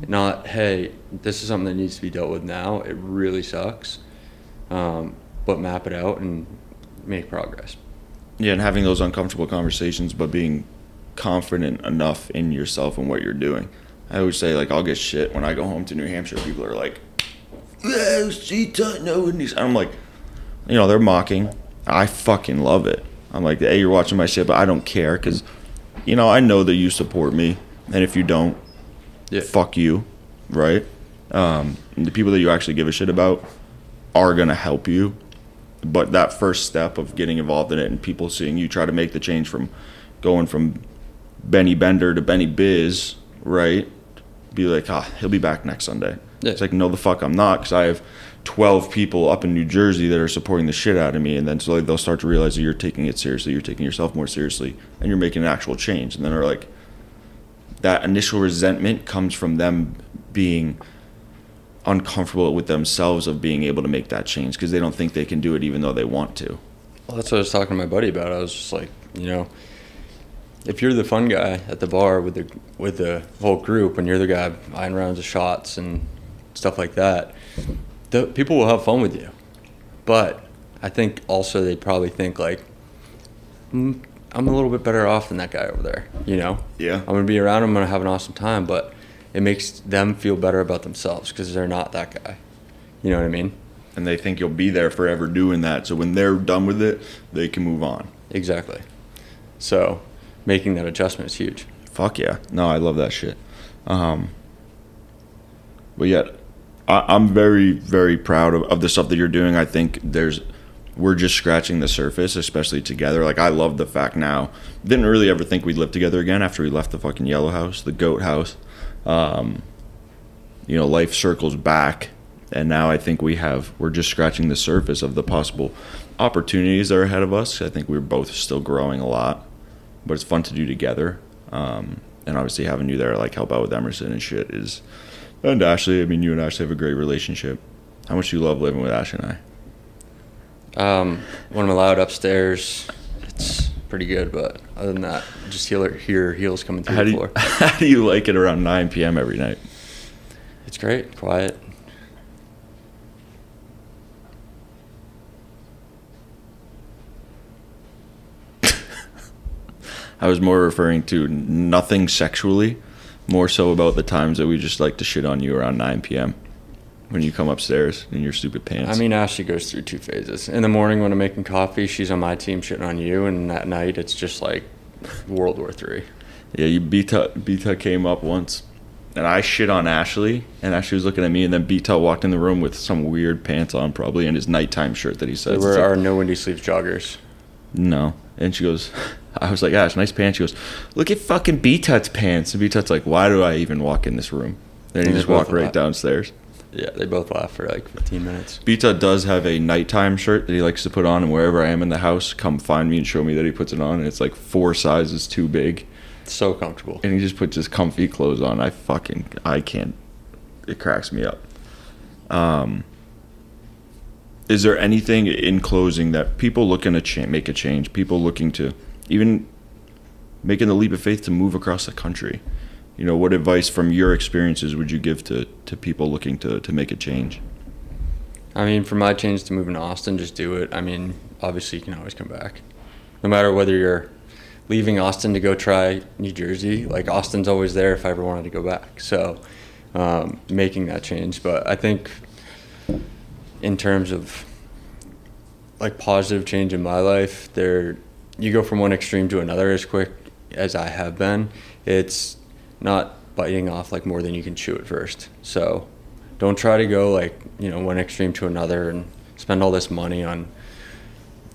Speaker 2: Not, hey, this is something that needs to be dealt with now. It really sucks, but map it out and make progress.
Speaker 1: Yeah, and having those uncomfortable conversations, but being confident enough in yourself and what you're doing. I always say, like, I'll get shit when I go home to New Hampshire. People are like, "Yeah, no," and I'm like, you know, they're mocking. I fucking love it. I'm like, hey, you're watching my shit, but I don't care, because, you know, I know that you support me, and if you don't, fuck you, right? And the people that you actually give a shit about are gonna help you, but that first step of getting involved in it and people seeing you try to make the change from going from Benny Bender to Benny Biz, right? Be like, he'll be back next Sunday. Yeah. It's like, no, the fuck I'm not, because I have 12 people up in New Jersey that are supporting the shit out of me, and then slowly they'll start to realize that you're taking it seriously, you're taking yourself more seriously, and you're making an actual change. And then they're like, that initial resentment comes from them being uncomfortable with themselves of being able to make that change, because they don't think they can do it even though they want to.
Speaker 2: Well, that's what I was talking to my buddy about. I was just like, you know, if you're the fun guy at the bar with the whole group, and you're the guy buying rounds of shots and stuff like that, the people will have fun with you. But I think also they probably think like, I'm a little bit better off than that guy over there, you know?
Speaker 1: Yeah.
Speaker 2: I'm going to be around him, I'm going to have an awesome time, but it makes them feel better about themselves because they're not that guy. You know what I mean?
Speaker 1: And they think you'll be there forever doing that, so when they're done with it, they can move on.
Speaker 2: Exactly. So making that adjustment is huge.
Speaker 1: Fuck yeah. No, I love that shit. But yet, I'm very, very proud of the stuff that you're doing. I think we're just scratching the surface, especially together. Like, I love the fact now. Didn't really ever think we'd live together again after we left the fucking yellow house, the goat house. You know, life circles back, and now I think we're just scratching the surface of the possible opportunities that are ahead of us. I think we're both still growing a lot, but it's fun to do together. And obviously having you there, like, help out with Emerson and shit is... And Ashley, I mean, you and Ashley have a great relationship. How much do you love living with Ashley and I?
Speaker 2: When I'm allowed upstairs, it's pretty good, but other than that, just hear her heels coming through the floor.
Speaker 1: How do you like it around 9 p.m. every night?
Speaker 2: It's great, quiet.
Speaker 1: I was more referring to nothing sexually, More so about the times that we just like to shit on you around 9 p.m. when you come upstairs in your stupid pants.
Speaker 2: I mean, Ashley goes through two phases. In the morning when I'm making coffee, she's on my team shitting on you, and at night it's just like World War III.
Speaker 1: Yeah, Beta came up once, and I shit on Ashley, and Ashley was looking at me, and then Beta walked in the room with some weird pants on, probably, and his nighttime shirt that he said.
Speaker 2: They were our no windy sleeves joggers.
Speaker 1: No. And she goes, I was like, Ash, nice pants. She goes, look at fucking B-Tut's pants. And B-Tut's like, why do I even walk in this room? Then he just walked right downstairs.
Speaker 2: Yeah, they both laughed for like 15 minutes.
Speaker 1: B-Tut does have a nighttime shirt that he likes to put on, and wherever I am in the house, come find me and show me that he puts it on. And it's like 4 sizes too big.
Speaker 2: So comfortable.
Speaker 1: And he just puts his comfy clothes on. I can't. It cracks me up. Is there anything in closing that people looking to make a change, people looking to even making the leap of faith to move across the country, you know, what advice from your experiences would you give to people looking to make a change?
Speaker 2: I mean, for my change to move into Austin, just do it. I mean, obviously you can always come back. No matter whether you're leaving Austin to go try New Jersey, like Austin's always there if I ever wanted to go back. So making that change. But I think in terms of like positive change in my life, you go from one extreme to another as quick as I have been. It's not biting off like more than you can chew at first. So don't try to go like, you know, one extreme to another and spend all this money on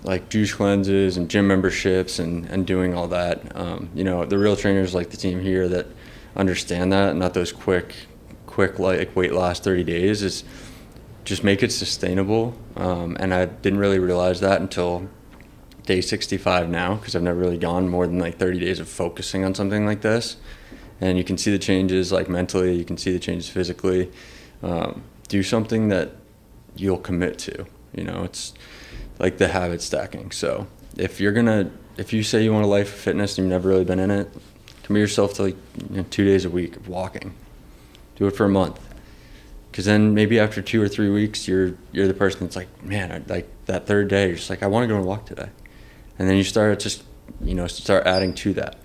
Speaker 2: like juice cleanses and gym memberships and doing all that. You know, the real trainers like the team here that understand that, not those quick like weight loss 30 days, is just make it sustainable. And I didn't really realize that until day 65 now, because I've never really gone more than like 30 days of focusing on something like this. And you can see the changes like mentally, you can see the changes physically. Do something that you'll commit to. You know, it's like the habit stacking. So if you say you want a life of fitness and you've never really been in it, commit yourself to like 2 days a week of walking. Do it for a month. Because then maybe after 2 or 3 weeks, you're the person that's like, man, like that third day, you're just like, I want to go and walk today. And then you start start adding to that.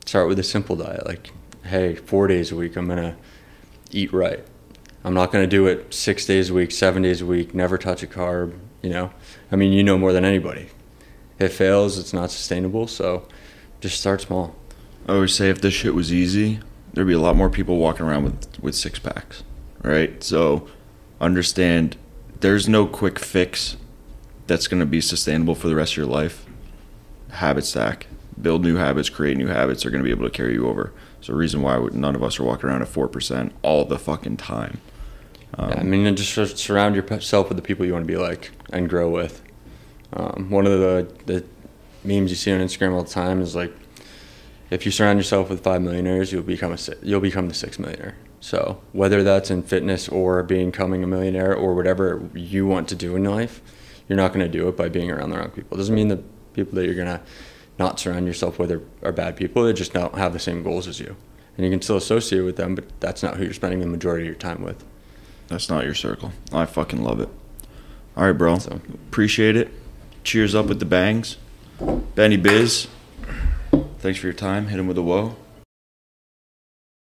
Speaker 2: Start with a simple diet. Like, hey, 4 days a week, I'm going to eat right. I'm not going to do it 6 days a week, 7 days a week, never touch a carb, you know. I mean, you know more than anybody. If it fails, it's not sustainable, so just start small.
Speaker 1: I always say if this shit was easy, there'd be a lot more people walking around with 6-packs, right? So understand there's no quick fix that's going to be sustainable for the rest of your life. Habit stack. Build new habits, create new habits are going to be able to carry you over. It's the reason why none of us are walking around at 4% all the fucking time.
Speaker 2: Yeah, I mean, just surround yourself with the people you want to be like and grow with. One of the memes you see on Instagram all the time is like, if you surround yourself with 5 millionaires, you'll become the 6th millionaire. So whether that's in fitness or becoming a millionaire or whatever you want to do in life, you're not going to do it by being around the wrong people. It doesn't mean the people that you're going to not surround yourself with are bad people. They just don't have the same goals as you. And you can still associate with them, but that's not who you're spending the majority of your time with. That's
Speaker 1: not your circle. I fucking love it. All right, bro. So, appreciate it. Cheers up with the bangs. Benny Biz, thanks for your time. Hit him with a whoa.